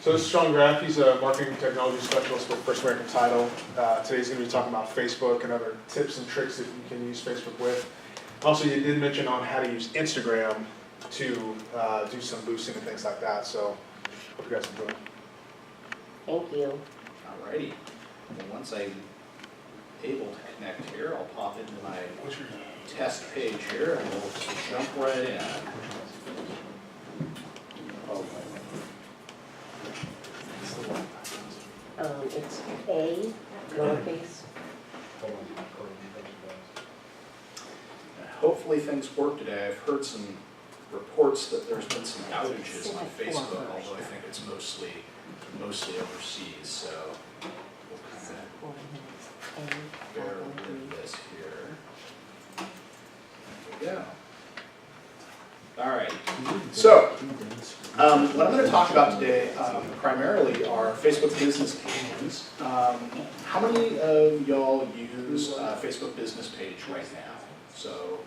So this is Sean Graff. He's a marketing technology specialist with First American Title. Today he's going to be talking about Facebook and other tips and tricks that you can use Facebook with. Also, you did mention on how to use Instagram to do some boosting and things like that. So hope you guys enjoy. Thank you. Alrighty. Well, once I'm able to connect here, I'll pop into my test page here and we'll just jump right in. It's A, lowercase. Hopefully things work today. I've heard some reports that there's been some outages on Facebook, although I think it's mostly overseas, so we'll kind of bear with this here. There we go. All right. So, what I'm going to talk about today primarily are Facebook business pages. How many of y'all use Facebook business page right now? So,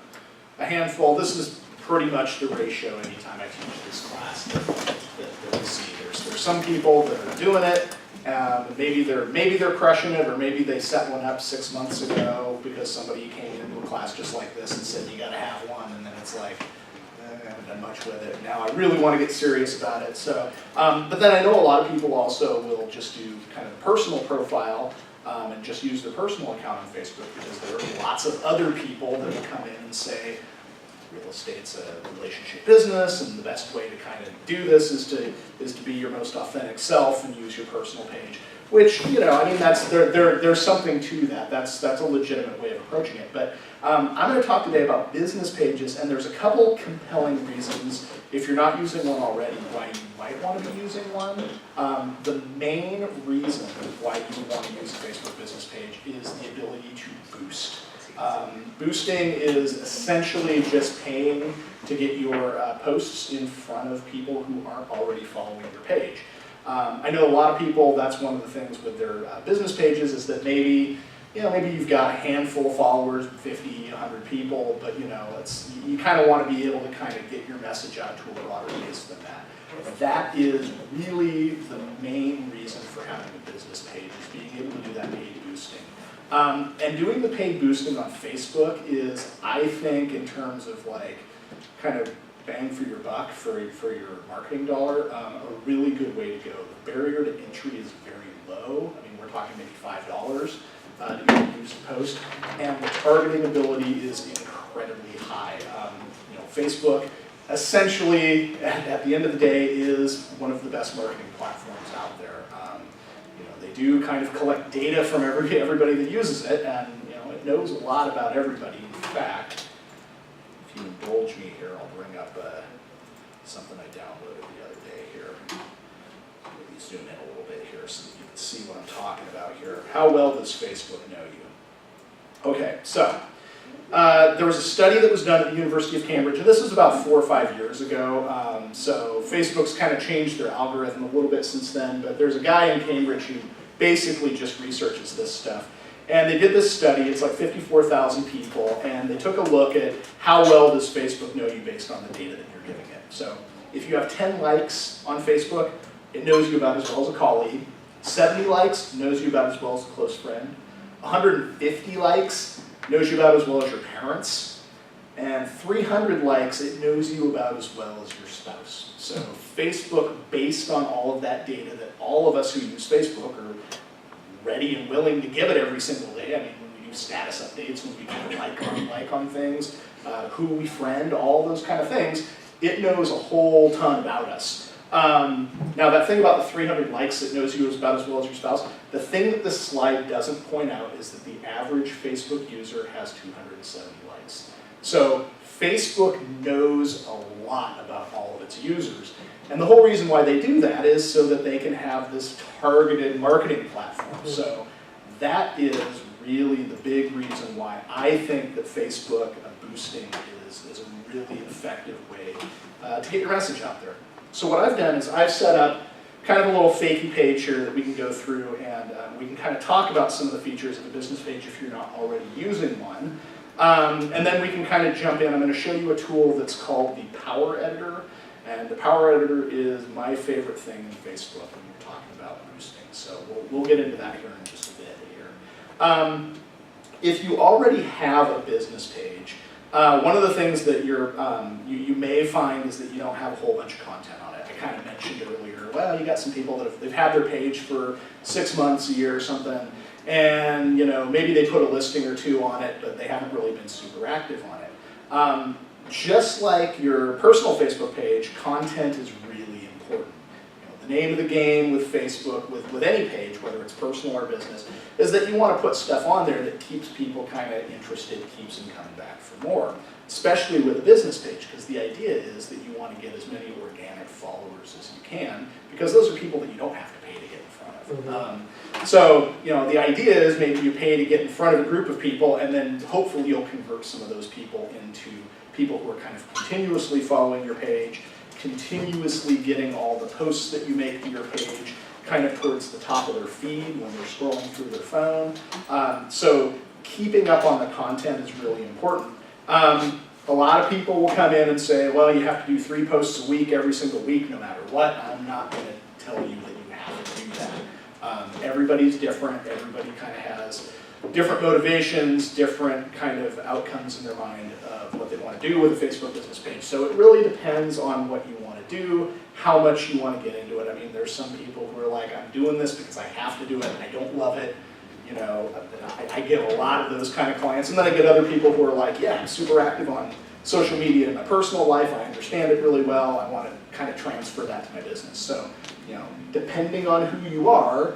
a handful. This is pretty much the ratio anytime I teach this class that we see. There's some people that are doing it. Maybe they're crushing it, or maybe they set one up 6 months ago because somebody came into a class just like this and said you got to have one, and then it's like, I haven't done much with it. Now I really want to get serious about it. So, but then I know a lot of people also will just do kind of a personal profile and just use their personal account on Facebook because there are lots of other people that will come in and say real estate's a relationship business, and the best way to kind of do this is to be your most authentic self and use your personal page. Which, you know, I mean, there's something to that. That's a legitimate way of approaching it. But I'm going to talk today about business pages, and there's a couple compelling reasons, if you're not using one already, why you might want to be using one. The main reason why you want to use a Facebook business page is the ability to boost. Boosting is essentially just paying to get your posts in front of people who aren't already following your page. I know a lot of people, that's one of the things with their business pages is that maybe you've got a handful of followers, 50, 100 people, but you kind of want to be able to kind of get your message out to a broader base than that. That is really the main reason for having a business page, is being able to do that paid boosting. And doing the paid boosting on Facebook is, I think, in terms of like kind of bang for your buck for your marketing dollar, a really good way to go. The barrier to entry is very low. I mean, we're talking maybe $5 to get a boosted post, and the targeting ability is incredibly high. Facebook essentially, at the end of the day, is one of the best marketing platforms out there. They do kind of collect data from everybody that uses it, and it knows a lot about everybody. In fact, if you indulge me here, I'll bring up something I downloaded the other day here. Maybe zoom in a little bit here so that you can see what I'm talking about here. How well does Facebook know you? Okay, so there was a study that was done at the University of Cambridge, and this was about 4 or 5 years ago. So Facebook's kind of changed their algorithm a little bit since then, but there's a guy in Cambridge who basically just researches this stuff. And they did this study, it's like 54,000 people, and they took a look at how well does Facebook know you based on the data that you're giving it. So if you have 10 likes on Facebook, it knows you about as well as a colleague. 70 likes, knows you about as well as a close friend. 150 likes, knows you about as well as your parents. And 300 likes, it knows you about as well as your spouse. So Facebook, based on all of that data that all of us who use Facebook are ready and willing to give it every single day. I mean, when we do status updates, when we do like on things, who we friend, all those kind of things, it knows a whole ton about us. Now that thing about the 300 likes, it knows you about as well as your spouse, the thing that this slide doesn't point out is that the average Facebook user has 270 likes. So Facebook knows a lot about all of its users. And the whole reason why they do that is so that they can have this targeted marketing platform. So that is really the big reason why I think that Facebook boosting is a really effective way to get your message out there. So what I've done is I've set up kind of a little fakey page here that we can go through, and we can kind of talk about some of the features of a business page if you're not already using one. And then we can kind of jump in. I'm going to show you a tool that's called the Power Editor. And the Power Editor is my favorite thing in Facebook when you're talking about boosting. So we'll get into that here in just a bit here. If you already have a business page, one of the things that you may find is that you don't have a whole bunch of content on it. I kind of mentioned earlier, well, you got some people that they've had their page for 6 months, a year or something, and maybe they put a listing or two on it, but they haven't really been super active on it. Just like your personal Facebook page, content is really important. The name of the game with Facebook, with any page, whether it's personal or business, is that you want to put stuff on there that keeps people kind of interested, keeps them coming back for more, especially with a business page, because the idea is that you want to get as many organic followers as you can, because those are people that you don't have to pay to get in front of. So, the idea is maybe you pay to get in front of a group of people, and then hopefully you'll convert some of those people into people who are kind of continuously following your page, continuously getting all the posts that you make to your page kind of towards the top of their feed when they're scrolling through their phone. So keeping up on the content is really important. A lot of people will come in and say, well, you have to do 3 posts a week every single week no matter what. I'm not going to tell you that you have to do that. Everybody's different. Everybody kind of has different motivations, different kind of outcomes in their mind of what they want to do with a Facebook business page. So it really depends on what you want to do, how much you want to get into it. I mean, there's some people who are like, I'm doing this because I have to do it and I don't love it. I get a lot of those kind of clients. And then I get other people who are like, yeah, I'm super active on social media in my personal life. I understand it really well. I want to kind of transfer that to my business. So, depending on who you are,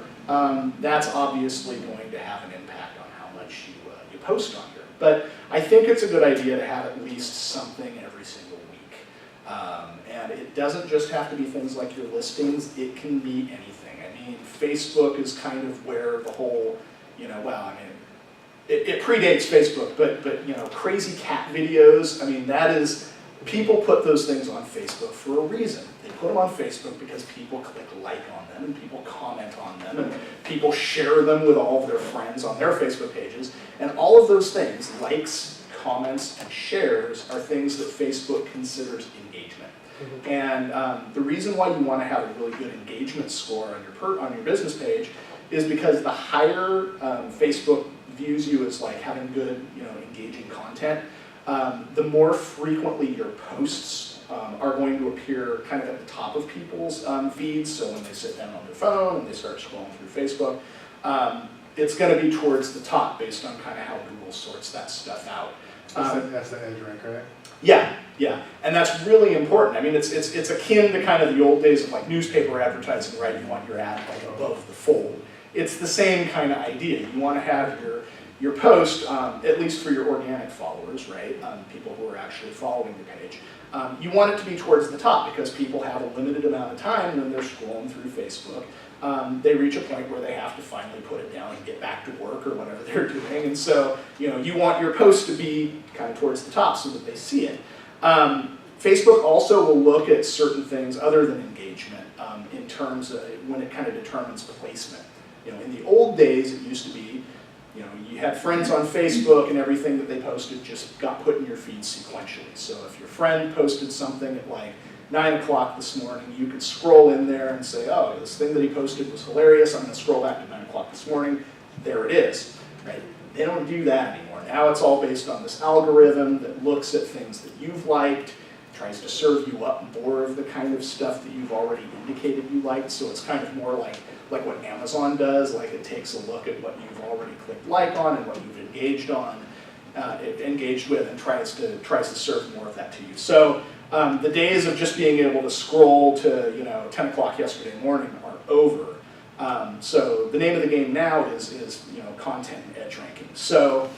that's obviously going to have an impact on how much you post on here. But I think it's a good idea to have at least something every single week. And it doesn't just have to be things like your listings. It can be anything. I mean, Facebook is kind of where the whole, it predates Facebook, but crazy cat videos, I mean, that is, people put those things on Facebook for a reason. They put them on Facebook because people click like on them, and people comment on them, and people share them with all of their friends on their Facebook pages. And all of those things, likes, comments, and shares, are things that Facebook considers engagement. And the reason why you want to have a really good engagement score on your business page is because the higher Facebook views you as like having good, engaging content, the more frequently your posts are going to appear kind of at the top of people's feeds. So when they sit down on their phone and they start scrolling through Facebook, it's going to be towards the top based on kind of how Google sorts that stuff out. That's the edge rank, right? Yeah, and that's really important. I mean, it's akin to kind of the old days of like newspaper advertising, right? You want your ad like above the fold. It's the same kind of idea. You want to have your post, at least for your organic followers, right? People who are actually following your page. You want it to be towards the top because people have a limited amount of time when they're scrolling through Facebook. They reach a point where they have to finally put it down and get back to work or whatever they're doing. And so, you want your post to be kind of towards the top so that they see it. Facebook also will look at certain things other than engagement in terms of when it kind of determines placement. In the old days, it used to be, you had friends on Facebook and everything that they posted just got put in your feed sequentially. So if your friend posted something at like 9 o'clock this morning, you could scroll in there and say, oh, this thing that he posted was hilarious. I'm going to scroll back to 9 o'clock this morning. There it is. Right? They don't do that anymore. Now it's all based on this algorithm that looks at things that you've liked, tries to serve you up more of the kind of stuff that you've already indicated you liked. So it's kind of more like what Amazon does. Like it takes a look at what you've already clicked like on and what you've engaged with, and tries to serve more of that to you. So the days of just being able to scroll to 10 o'clock yesterday morning are over. So the name of the game now is content and edge ranking. So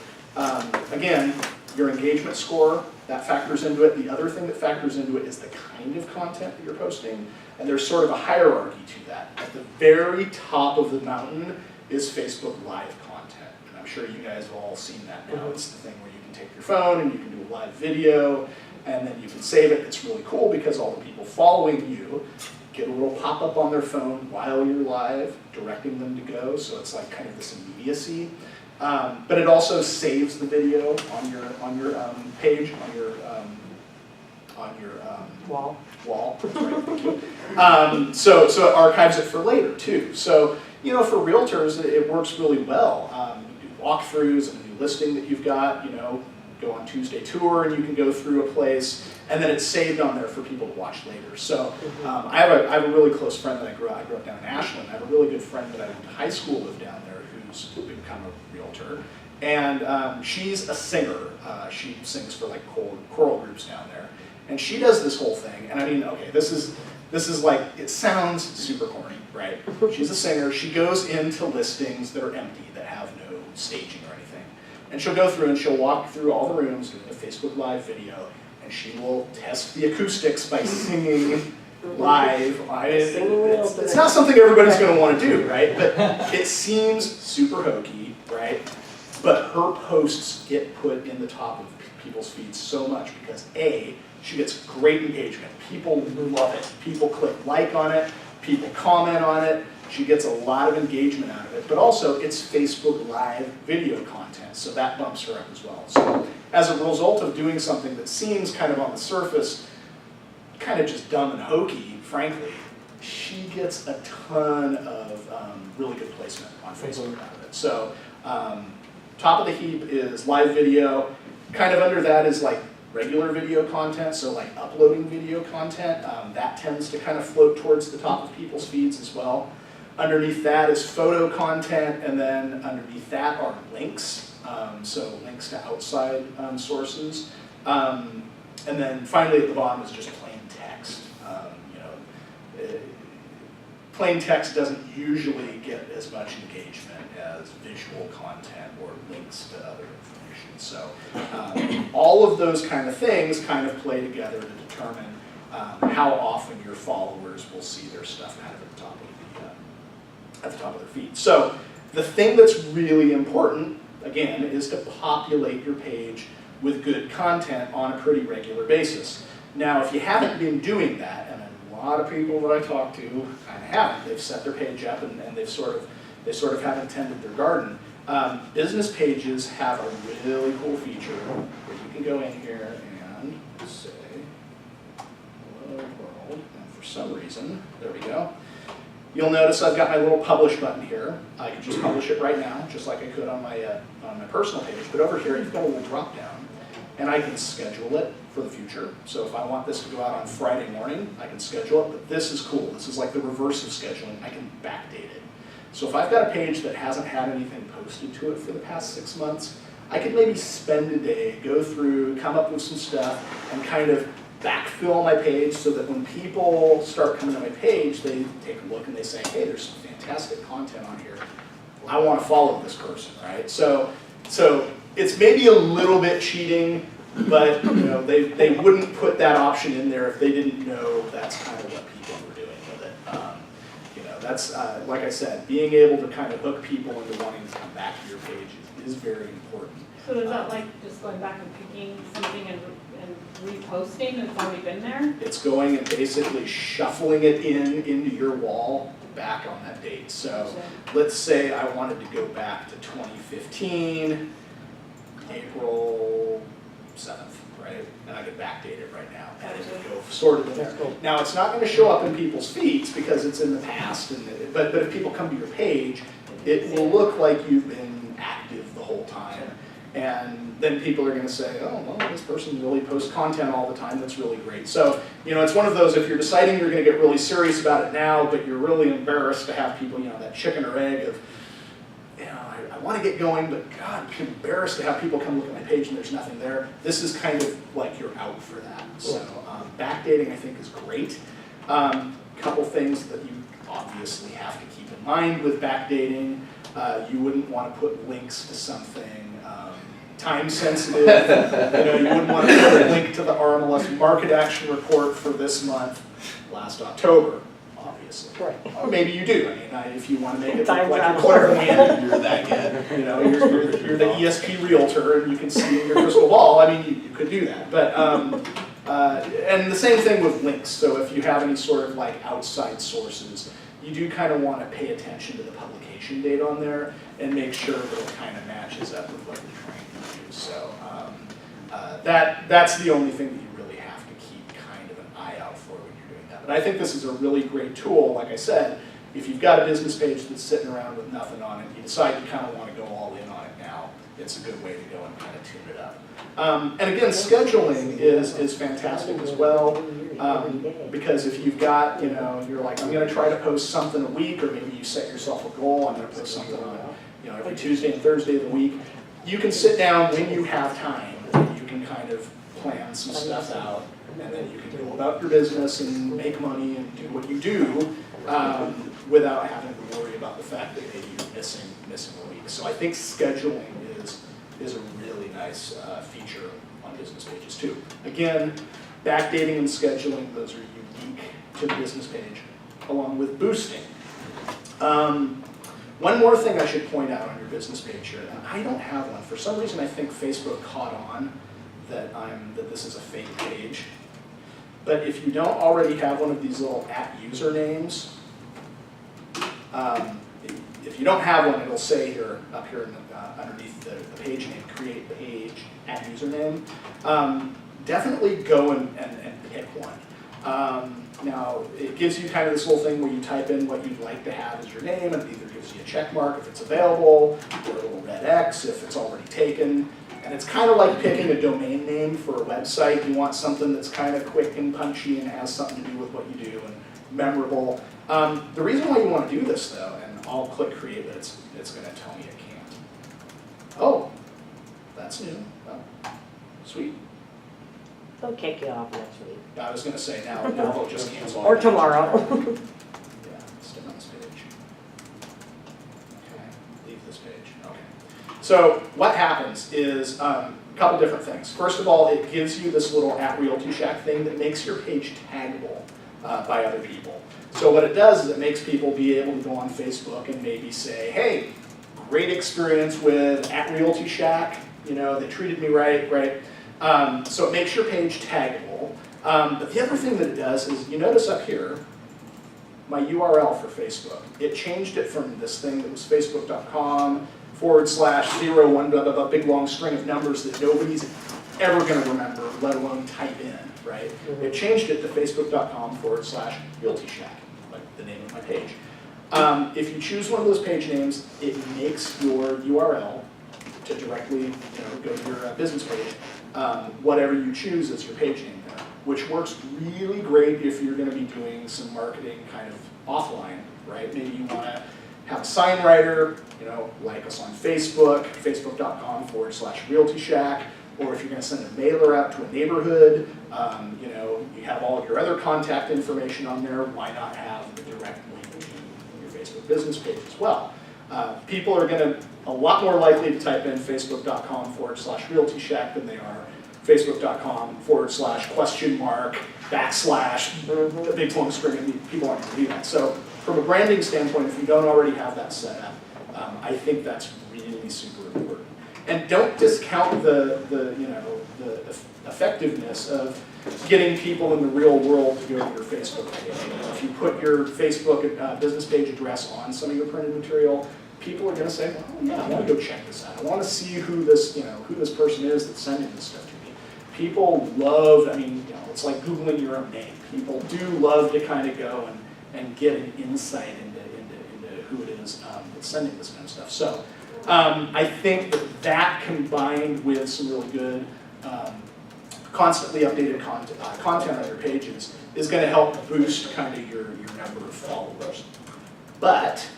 again, your engagement score, that factors into it. The other thing that factors into it is the kind of content that you're posting. And there's sort of a hierarchy to that. At the very top of the mountain is Facebook Live content. And I'm sure you guys have all seen that now. It's the thing where you can take your phone and you can do a live video, and then you can save it. It's really cool because all the people following you get a little pop-up on their phone while you're live, directing them to go. So it's like kind of this immediacy. But it also saves the video on your page, on your Wall. wall. That's right, thank you. So it archives it for later too. So, you know, for realtors, it works really well. You do walkthroughs and a new listing that you've got, you know, go on Tuesday tour and you can go through a place, and then it's saved on there for people to watch later. So I have a really close friend that I grew up down in Ashland. I have a really good friend that I went to high school with down there who's become a realtor. And she's a singer. She sings for like choral groups down there. And she does this whole thing, and I mean, okay, this is like, it sounds super corny, right? She's a singer, she goes into listings that are empty, that have no staging or anything. And she'll go through and she'll walk through all the rooms, doing a Facebook Live video, and she will test the acoustics by singing live. It's not something everybody's going to want to do, right? But it seems super hokey, right? But her posts get put in the top of people's feeds so much because A, she gets great engagement. People love it. People click like on it. People comment on it. She gets a lot of engagement out of it. But also, it's Facebook Live video content, so that bumps her up as well. So as a result of doing something that seems kind of on the surface, kind of just dumb and hokey, frankly, she gets a ton of really good placement on Facebook out of it. So top of the heap is live video. Kind of under that is like regular video content, so like uploading video content. That tends to kind of float towards the top of people's feeds as well. Underneath that is photo content, and then underneath that are links, so links to outside sources. And then finally at the bottom is just plain text. Plain text doesn't usually get as much engagement as visual content or links to other information. So all of those kind of things kind of play together to determine how often your followers will see their stuff kind of at the top of their feed. So the thing that's really important, again, is to populate your page with good content on a pretty regular basis. Now, if you haven't been doing that, and a lot of people that I talk to kind of haven't, they've set their page up and they sort of haven't tended their garden. Business pages have a really cool feature where you can go in here and say, hello world, and for some reason, there we go. You'll notice I've got my little publish button here. I could just publish it right now, just like I could on my personal page. But over here, you've got a little drop down, and I can schedule it for the future. So if I want this to go out on Friday morning, I can schedule it. But this is cool. This is like the reverse of scheduling. I can backdate it. So if I've got a page that hasn't had anything posted to it for the past 6 months, I could maybe spend a day, go through, come up with some stuff, and kind of backfill my page so that when people start coming to my page, they take a look and they say, hey, there's some fantastic content on here. I want to follow this person, right? So it's maybe a little bit cheating, but you know, they wouldn't put that option in there if they didn't know that's kind of what people were doing with it. You know, that's, like I said, being able to kind of hook people into wanting to come back to your page is very important. So is that like just going back and picking something and reposting that's already been there? It's going and basically shuffling it into your wall back on that date. So let's say I wanted to go back to 2015, April 7th, right? And I could backdate it right now, and it would go sort of in there. Now, it's not going to show up in people's feeds because it's in the past, but if people come to your page, it will look like you've been active the whole time. And then people are going to say, oh, well, this person really posts content all the time. That's really great. So, you know, it's one of those, if you're deciding you're going to get really serious about it now, but you're really embarrassed to have people, you know, that chicken or egg of, you know, I want to get going, but God, I'm embarrassed to have people come look at my page and there's nothing there. This is kind of like you're out for that. So backdating, I think, is great. Couple things that you obviously have to keep in mind with backdating. You wouldn't want to put links to something time sensitive. You know, you wouldn't want to put a link to the RMLS market action report for this month, last October, obviously. Right. Or maybe you do. I mean, if you want to make it look like you're clairvoyant, you're that good. You know, you're the ESP realtor, and you can see in your crystal ball. I mean, you could do that. But and the same thing with links. So if you have any sort of like outside sources, you do kind of want to pay attention to the publication date on there and make sure that it kind of matches up with what you're trying to do. So that's the only thing that you really have to keep kind of an eye out for when that. But I think this is a really great tool. Like I said, if you've got a business page that's sitting around with nothing on it, you decide you kind of want to go all in on it now, it's a good way to go and kind of tune it up. And again, scheduling is fantastic as well, because if you've got, you're like, I'm going to try to post something a week, or maybe you set yourself a goal, I'm going to post something on, every Tuesday and Thursday of the week. You can sit down when you have time, and you can kind of plan some stuff out, and then you can go about your business and make money and do what you do without having to worry about the fact that maybe you're missing a week. So I think scheduling is a really nice feature on business pages too. Again, backdating and scheduling, those are unique to the business page, along with boosting. One more thing I should point out on your business page here, and I don't have one. For some reason, I think Facebook caught on that this is a fake page. But if you don't already have one of these little @usernames, if you don't have one, it'll say here, up here in underneath the page name, create page @username. Definitely go and pick one. Now, it gives you kind of this little thing where you type in what you'd like to have as your name, and it either gives you a check mark if it's available, or a little red X if it's already taken. And it's kind of like picking a domain name for a website. You want something that's kind of quick and punchy and has something to do with what you do and memorable. The reason why you want to do this, though, and I'll click create, but it's going to tell me it can't. Oh, that's new. Oh, sweet. They'll kick you off next week. I was going to say now they'll just cancel. Or tomorrow. Yeah, stick on this page. Okay, leave this page. Okay. So what happens is a couple different things. First of all, it gives you this little @RealtyShack thing that makes your page taggable by other people. So what it does is it makes people be able to go on Facebook and maybe say, hey, great experience with @RealtyShack. They treated me right. So it makes your page taggable. But the other thing that it does is, you notice up here, my URL for Facebook. It changed it from this thing that was facebook.com/01, blah, blah, blah, big long string of numbers that nobody's ever going to remember, let alone type in, right? Mm-hmm. It changed it to facebook.com/RealtyShack, like the name of my page. If you choose one of those page names, it makes your URL to directly go to your business page, whatever you choose as your page name there, which works really great if you're going to be doing some marketing kind of offline, right? Maybe you want to have a sign writer, like us on Facebook, facebook.com/RealtyShack, or if you're going to send a mailer out to a neighborhood, you have all of your other contact information on there, why not have the direct link to your Facebook business page as well? People are going to a lot more likely to type in facebook.com/RealtyShack than they are facebook.com/?, a big long string of people aren't going to do that. So from a branding standpoint, if you don't already have that set up, I think that's really super important. And don't discount the effectiveness of getting people in the real world to go to your Facebook page. If you put your Facebook business page address on some of your printed material, people are going to say, well, yeah, I want to go check this out. I want to see who this person is that's sending this stuff to me. People love, it's like Googling your own name. People do love to kind of go and get an insight into who it is that's sending this kind of stuff. So I think that combined with some really good constantly updated content on your pages is going to help boost kind of your number of followers. But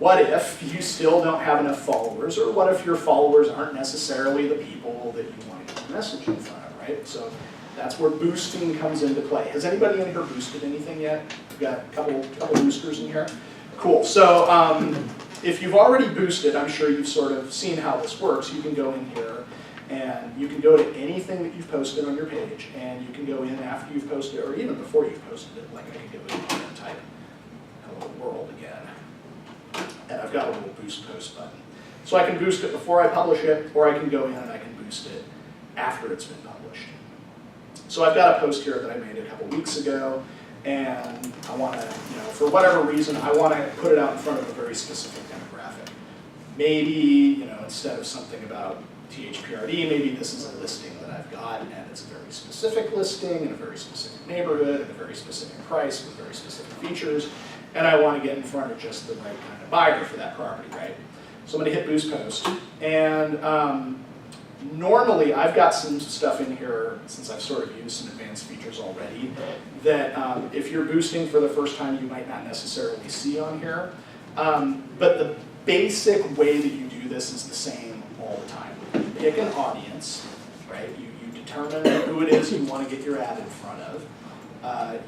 what if you still don't have enough followers, or what if your followers aren't necessarily the people that you want to get the message in front of, right? So that's where boosting comes into play. Has anybody in here boosted anything yet? We've got a couple boosters in here. Cool. So if you've already boosted, I'm sure you've sort of seen how this works. You can go in here and you can go to anything that you've posted on your page, and you can go in after you've posted it, or even before you've posted it. Like I can go in here and type hello world again. And I've got a little boost post button. So I can boost it before I publish it, or I can go in and I can boost it after it's been published. So I've got a post here that I made a couple weeks ago, and I want to, for whatever reason, I want to put it out in front of a very specific demographic. Maybe, instead of something about THPRD, maybe this is a listing that I've got, and it's a very specific listing, in a very specific neighborhood, at a very specific price, with very specific features, and I want to get in front of just the right kind of buyer for that property, right? So I'm going to hit Boost Post, and normally I've got some stuff in here, since I've sort of used some advanced features already, that if you're boosting for the first time, you might not necessarily see on here. But the basic way that you do this is the same all the time. You pick an audience, right? You determine who it is you want to get your ad in front of.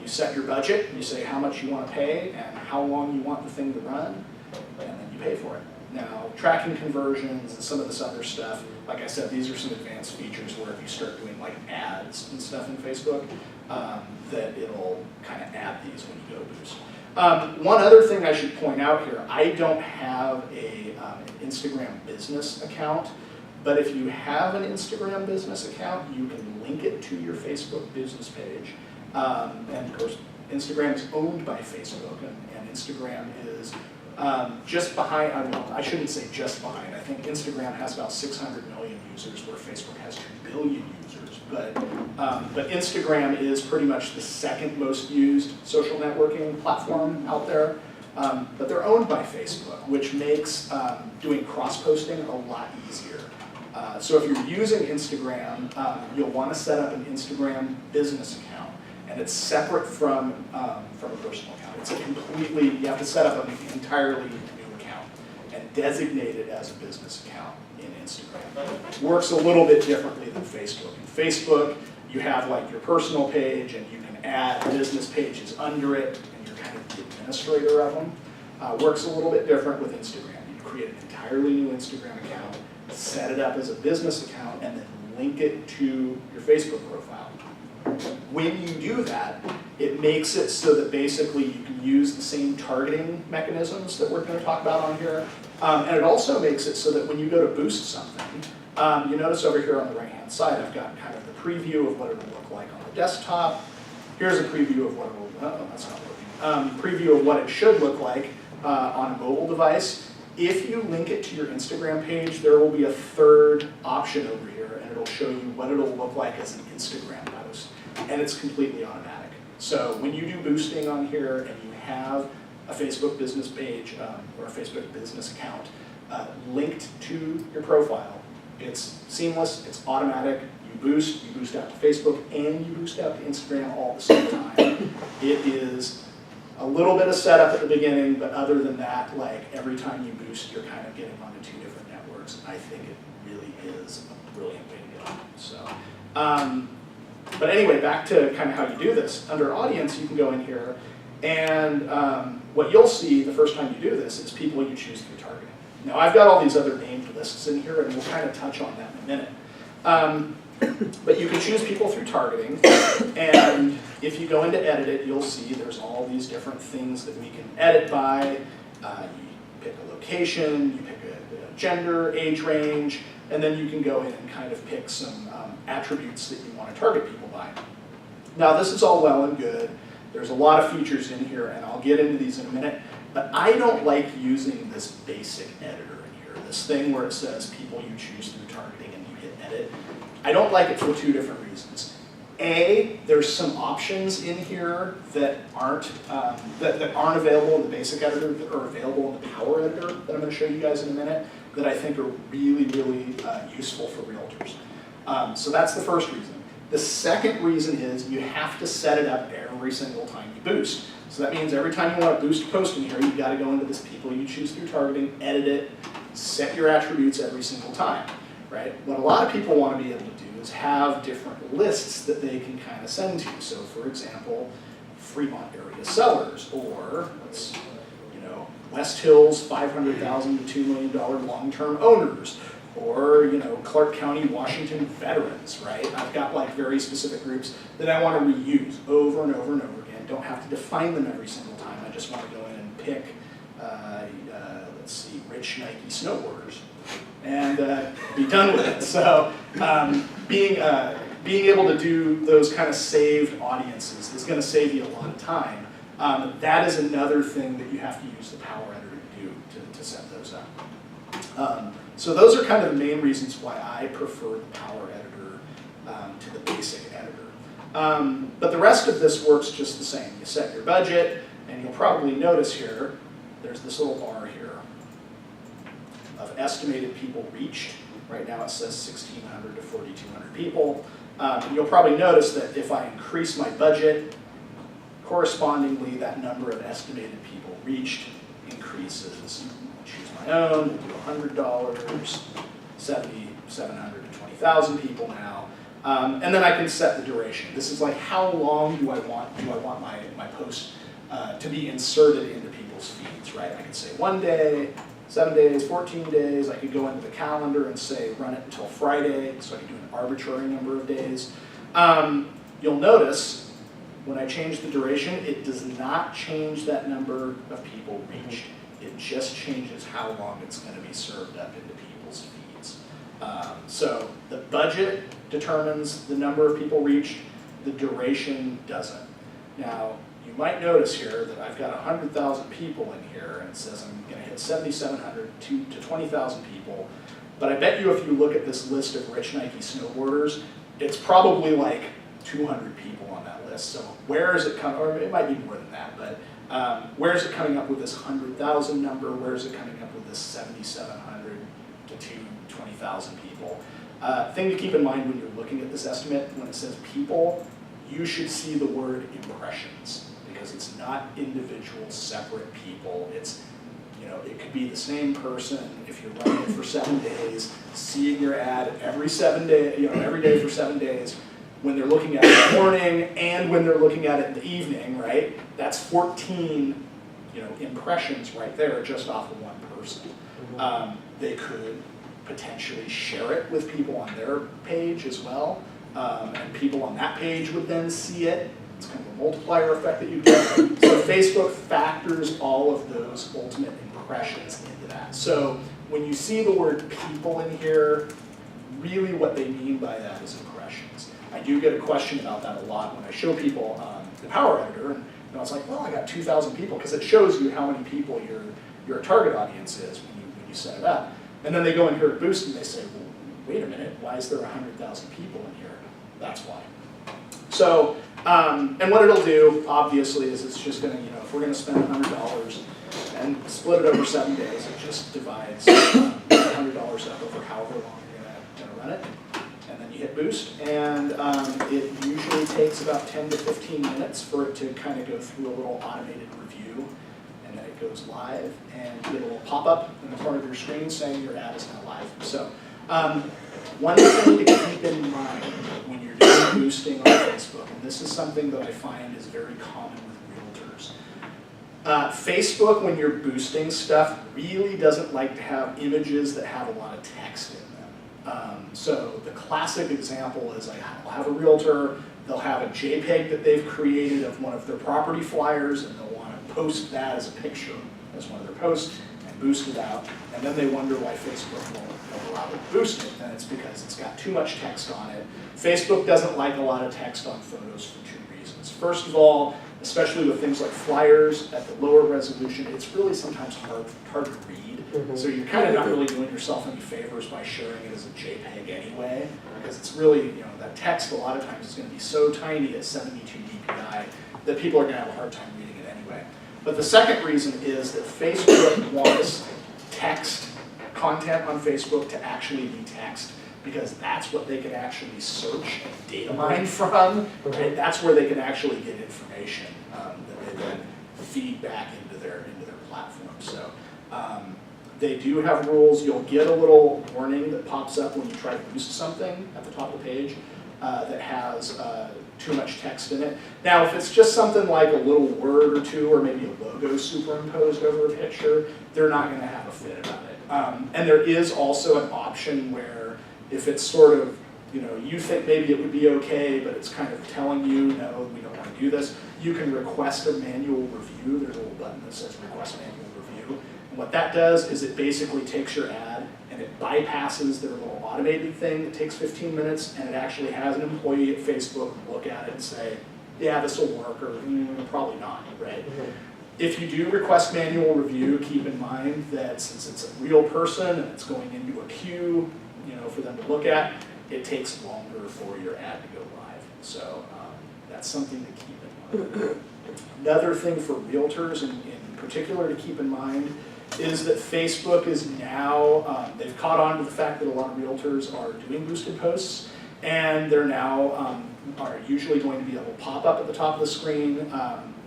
You set your budget, you say how much you want to pay and how long you want the thing to run, and then you pay for it. Now, tracking conversions and some of this other stuff, like I said, these are some advanced features where if you start doing like ads and stuff in Facebook, that it'll kind of add these when you go boost. One other thing I should point out here, I don't have an Instagram business account, but if you have an Instagram business account, you can link it to your Facebook business page. And of course, Instagram is owned by Facebook, and Instagram is just behind, I shouldn't say just behind, I think Instagram has about 600 million users where Facebook has 2 billion users, but Instagram is pretty much the second most used social networking platform out there, but they're owned by Facebook, which makes doing cross-posting a lot easier. So if you're using Instagram, you'll want to set up an Instagram business account, and it's separate from a personal account. It's a completely, you have to set up an entirely new account and designate it as a business account in Instagram. It works a little bit differently than Facebook. In Facebook, you have like your personal page, and you can add business pages under it, and you're kind of the administrator of them. Works a little bit different with Instagram. You create an entirely new Instagram account, set it up as a business account, and then link it to your Facebook profile. When you do that, it makes it so that basically you can use the same targeting mechanisms that we're going to talk about on here. And it also makes it so that when you go to boost something, you notice over here on the right-hand side, I've got kind of the preview of what it will look like on the desktop. Here's a preview of what it will, oh, that's not working. Preview of what it should look like on a mobile device. If you link it to your Instagram page, there will be a third option over here, and it'll show you what it'll look like as an Instagram post. And it's completely automatic. So when you do boosting on here and you have a Facebook business page or a Facebook business account linked to your profile, it's seamless, it's automatic. You boost out to Facebook, and you boost out to Instagram all at the same time. It is a little bit of setup at the beginning, but other than that, like every time you boost, you're kind of getting onto 2 different networks. I think it really is a brilliant way to go. So, but anyway, back to kind of how you do this. Under audience, you can go in here, and what you'll see the first time you do this is people you choose through targeting. Now, I've got all these other named lists in here, and we'll kind of touch on that in a minute. But you can choose people through targeting, and if you go into edit it, you'll see there's all these different things that we can edit by. You pick a location, you pick a gender, age range, and then you can go in and kind of pick some attributes that you want to target people by. Now, this is all well and good. There's a lot of features in here, and I'll get into these in a minute, but I don't like using this basic editor in here, this thing where it says people you choose through targeting and you hit edit. I don't like it for 2 different reasons. A, there's some options in here that aren't available in the basic editor that are available in the Power Editor that I'm going to show you guys in a minute that I think are really, really useful for realtors. So that's the first reason. The second reason is you have to set it up every single time you boost. So that means every time you want to boost a post in here, you've got to go into this people you choose through targeting, edit it, set your attributes every single time. Right? What a lot of people want to be able to do is have different lists that they can kind of send to. So, for example, Fremont area sellers, or West Hills 500,000 to $2 million long-term owners, or Clark County, Washington veterans. Right? I've got like very specific groups that I want to reuse over and over and over again. Don't have to define them every single time. I just want to go in and pick, let's see, rich Nike snowboarders, and be done with it. So being able to do those kind of saved audiences is going to save you a lot of time. That is another thing that you have to use the Power Editor to do to set those up. So those are kind of the main reasons why I prefer the Power Editor to the basic editor. But the rest of this works just the same. You set your budget, and you'll probably notice here, there's this little bar here of estimated people reached. Right now it says 1,600 to 4,200 people. And you'll probably notice that if I increase my budget, correspondingly that number of estimated people reached increases. Choose my own, we'll do $100, 7,700 to 20,000 people now. And then I can set the duration. This is like how long do I want my post to be inserted into people's feeds, right? I can say 1 day, 7 days, 14 days. I could go into the calendar and say run it until Friday, so I can do an arbitrary number of days. You'll notice when I change the duration, it does not change that number of people reached. It just changes how long it's going to be served up into people's feeds. So the budget determines the number of people reached, the duration doesn't. Now, you might notice here that I've got 100,000 people in here, and it says I'm going to hit 7,700 to 20,000 people. But I bet you if you look at this list of rich Nike snowboarders, it's probably like 200 people on that list. So where is it coming, or it might be more than that, but where is it coming up with this 100,000 number? Where is it coming up with this 7,700 to 20,000 people? Thing to keep in mind when you're looking at this estimate, when it says people, you should see the word impressions, because it's not individual separate people. It's, you know, it could be the same person if you're running it for 7 days, seeing your ad every 7 days, you know, every day for 7 days. When they're looking at it in the morning and when they're looking at it in the evening, right? That's 14, you know, impressions right there just off of one person. They could potentially share it with people on their page as well, and people on that page would then see it. It's kind of a multiplier effect that you get. So Facebook factors all of those ultimate impressions into that. So when you see the word people in here, really what they mean by that is impressions. I do get a question about that a lot when I show people the Power Editor, and I was like, well, I got 2,000 people, because it shows you how many people your target audience is when you set it up. And then they go in here to Boost and they say, well, wait a minute, why is there 100,000 people in here? That's why. So, and what it'll do, obviously, is it's just going to, you know, if we're going to spend $100 and split it over 7 days, it just divides $100 up over however long you're going to run it. And then you hit Boost, and it usually takes about 10 to 15 minutes for it to kind of go through a little automated review, and then it goes live, and you get a little pop-up in the corner of your screen saying your ad is now live. So one thing to keep in mind when you're doing boosting on Facebook, and this is something that I find is very common with realtors. Facebook, when you're boosting stuff, really doesn't like to have images that have a lot of text in them. So the classic example is I'll have a realtor, they'll have a JPEG that they've created of one of their property flyers, and they'll want to post that as a picture as one of their posts and boost it out, and then they wonder why Facebook won't allow them to boost it, and it's because it's got too much text on it. Facebook doesn't like a lot of text on photos for two reasons. First of all, especially with things like flyers at the lower resolution, it's really sometimes hard to read. So you're kind of not really doing yourself any favors by sharing it as a JPEG anyway, because it's really, you know, that text a lot of times is going to be so tiny at 72 dpi that people are going to have a hard time reading it anyway. But the second reason is that Facebook wants text content on Facebook to actually be text, because that's what they can actually search and data mine from, right? That's where they can actually get information that they then feed back into their platform. So they do have rules. You'll get a little warning that pops up when you try to boost something at the top of the page that has too much text in it. Now, if it's just something like a little word or two, or maybe a logo superimposed over a picture, they're not going to have a fit about it. And there is also an option where if it's sort of, you know, you think maybe it would be okay, but it's kind of telling you, no, we don't want to do this, you can request a manual review. There's a little button that says request manual review. And what that does is it basically takes your ad and it bypasses their little automated thing that takes 15 minutes, and it actually has an employee at Facebook look at it and say, yeah, this will work, or probably not, right? If you do request manual review, keep in mind that since it's a real person and it's going into a queue, for them to look at, it takes longer for your ad to go live. So that's something to keep in mind. Another thing for realtors in particular to keep in mind is that Facebook is now, they've caught on to the fact that a lot of realtors are doing boosted posts, and they're now are usually going to be able to pop up at the top of the screen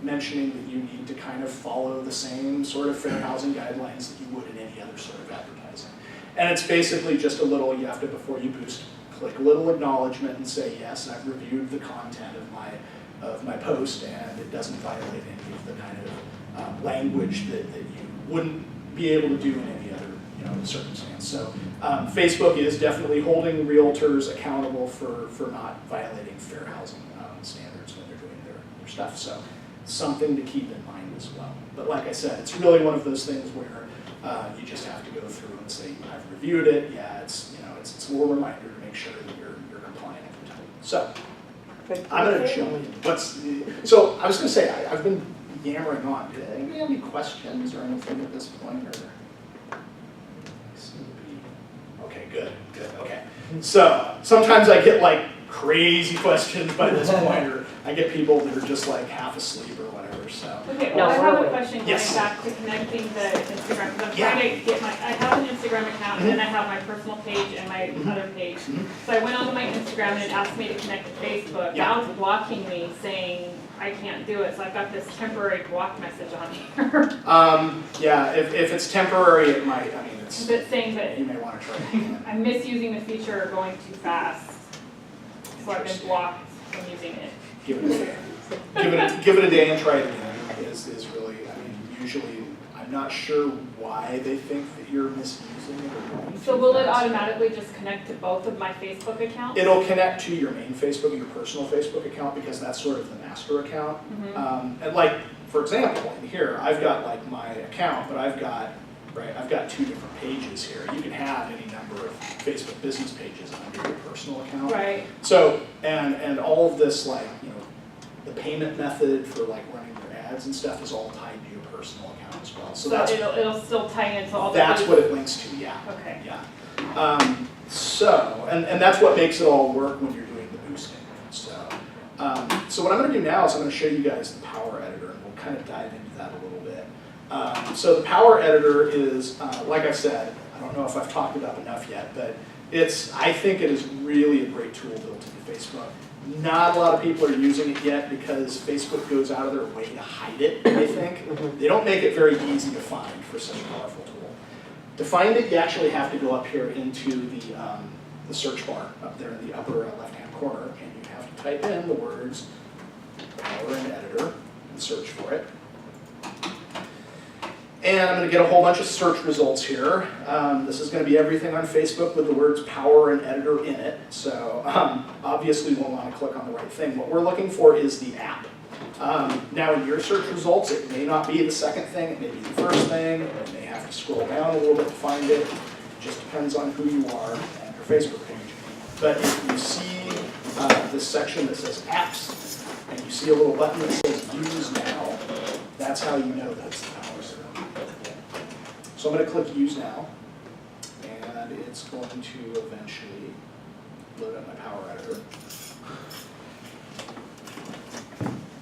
mentioning that you need to kind of follow the same sort of fair housing guidelines that you would in any other sort of advertising. And it's basically just a little, you have to, before you boost, click a little acknowledgement and say, yes, I've reviewed the content of my post, and it doesn't violate any of the kind of language that you wouldn't be able to do in any other circumstance. So Facebook is definitely holding realtors accountable for not violating fair housing standards when they're doing their stuff. So something to keep in mind as well. But like I said, it's really one of those things where you just have to go through and say, I've reviewed it. Yeah, it's a little reminder to make sure that you're compliant every time. So I'm going to jump in. So I was going to say, I've been yammering on. Do anybody have any questions or anything at this point? Okay, good, okay. So sometimes I get like crazy questions by this point, or I get people that are just like half asleep or whatever, so. Okay, No, well, I have really. a question going Yes. back to connecting the Instagram, because I'm Yeah. trying to get I have an Instagram account, and then I have my personal page and my other page. So I went onto my Instagram and it asked me to connect to Facebook. Yeah. Now it's blocking me, saying I can't do it, so I've got this temporary block message on here. Yeah, if it's temporary, it might, That's saying that you may want to try it. I'm misusing the feature or going too fast. So I've been blocked from using it. Give it a day. Give it a day and try it again is really, usually, I'm not sure why they think that you're misusing it or going So too will it fast. automatically just connect to both of my Facebook accounts? It'll connect to your main Facebook, your personal Facebook account, because that's sort of the master account. Mhm. And like, for example, in here, I've got like my account, but I've got two different pages here. You can have any number of Facebook business pages under your personal account. Right. So, and all of this, like, the payment method for like running your ads and stuff is all tied to your personal account as well. So So that's, it'll still tie into all the. that's what it links to, yeah. Okay. Yeah. So, and that's what makes it all work when you're doing the boosting. So, so what I'm going to do now is I'm going to show you guys the Power Editor, and we'll kind of dive into that a little bit. So the Power Editor is, like I said, I don't know if I've talked about enough yet, but I think it is really a great tool built into Facebook. Not a lot of people are using it yet because Facebook goes out of their way to hide it, I think. They don't make it very easy to find for such a powerful tool. To find it, you actually have to go up here into the search bar up there in the upper left-hand corner, and you have to type in the words Power and Editor and search for it. And I'm going to get a whole bunch of search results here. This is going to be everything on Facebook with the words Power and Editor in it. So obviously we'll want to click on the right thing. What we're looking for is the app. Now in your search results, it may not be the second thing, it may be the first thing. You may have to scroll down a little bit to find it. It just depends on who you are and your Facebook page. But if you see this section that says Apps, and you see a little button that says Use Now, that's how you know that's the Power Editor. So I'm going to click Use Now, and it's going to eventually load up my Power Editor.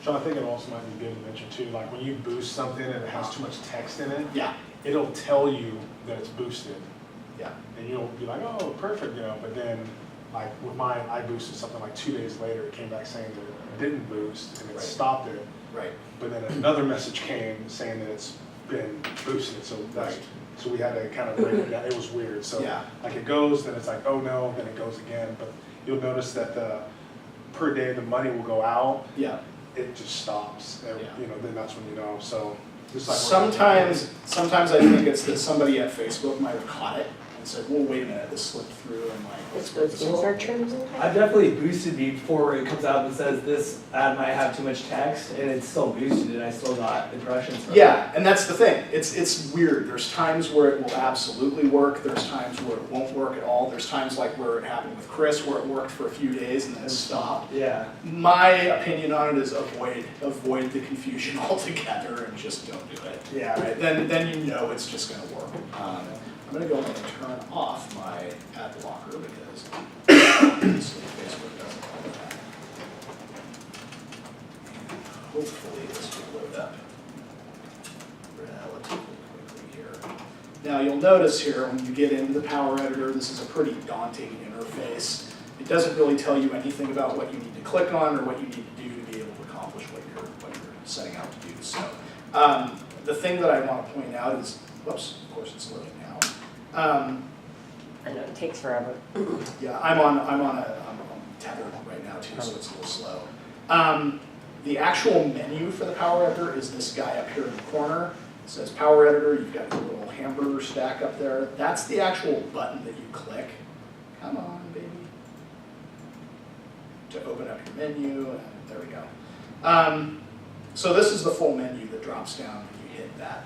Sean, I think it also might be good to mention too, like when you boost something and it has too much text in it, Yeah, it'll tell you that it's boosted. yeah, And you'll be like, oh, perfect, but then, like with mine, I boosted something like 2 days later, it came back saying that it didn't boost and it Right. stopped it. right. But then another message came saying that it's been boosted, so that's, Right. so we had to kind of break it down. It was weird. So Yeah. like it goes, then it's like, oh no, then it goes again. But you'll notice that per day the money will go out. Yeah. It just stops. And, Yeah. then that's when you know. So just like Sometimes I think it's that somebody at Facebook might have caught it and and said, "Well, wait a minute, this slipped through," and like. This goes against our terms and I've definitely boosted before it comes out and says this ad might have too much text, and it's still boosted, and I still got impressions from it. Yeah, and that's the thing. It's weird. There's times where it will absolutely work. There's times where it won't work at all. There's times like where it happened with Chris, where it worked for a few days and then stopped. Yeah. My opinion on it is avoid the confusion altogether and just don't do it. Yeah. Right? Then you know it's just going to work. I'm going to go ahead and turn off my ad blocker because obviously Facebook doesn't like that. Hopefully this will load up relatively quickly here. Now you'll notice here when you get into the Power Editor, this is a pretty daunting interface. It doesn't really tell you anything about what you need to click on or what you need to do to be able to accomplish what you're setting out to do. So the thing that I want to point out is, whoops, of course it's loading now. I know, it takes forever. Yeah, I'm tethered right now too, so it's a little slow. The actual menu for the Power Editor is this guy up here in the corner. It says Power Editor, you've got your little hamburger stack up there. That's the actual button that you click. Come on, baby. To open up your menu, and there we go. So this is the full menu that drops down when you hit that.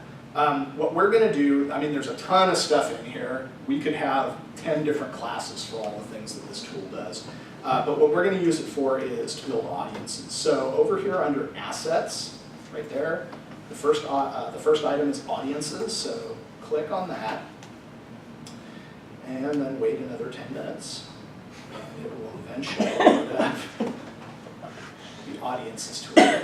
What we're going to do, I mean, there's a ton of stuff in here. We could have 10 different classes for all the things that this tool does. But what we're going to use it for is to build audiences. So over here under Assets, right there, the first item is Audiences. So click on that, and then wait another 10 minutes. And it will eventually load up the Audiences tool.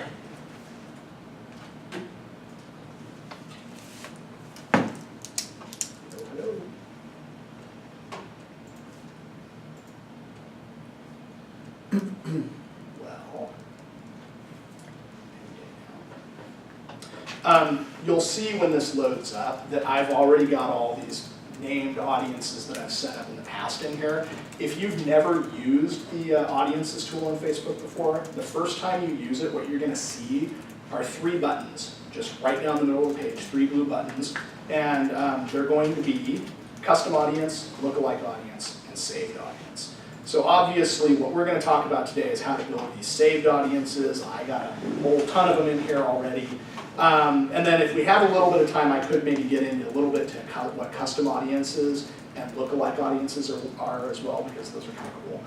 You'll see when this loads up that I've already got all these named audiences that I've set up in the past in here. If you've never used the audiences tool on Facebook before, the first time you use it, what you're going to see are 3 buttons, just right down the middle of the page, 3 blue buttons, and they're going to be custom audience, lookalike audience, and saved audience. So obviously what we're going to talk about today is how to build these saved audiences. I got a whole ton of them in here already. And then if we have a little bit of time, I could maybe get into a little bit to what custom audiences and lookalike audiences are as well, because those are kind of cool.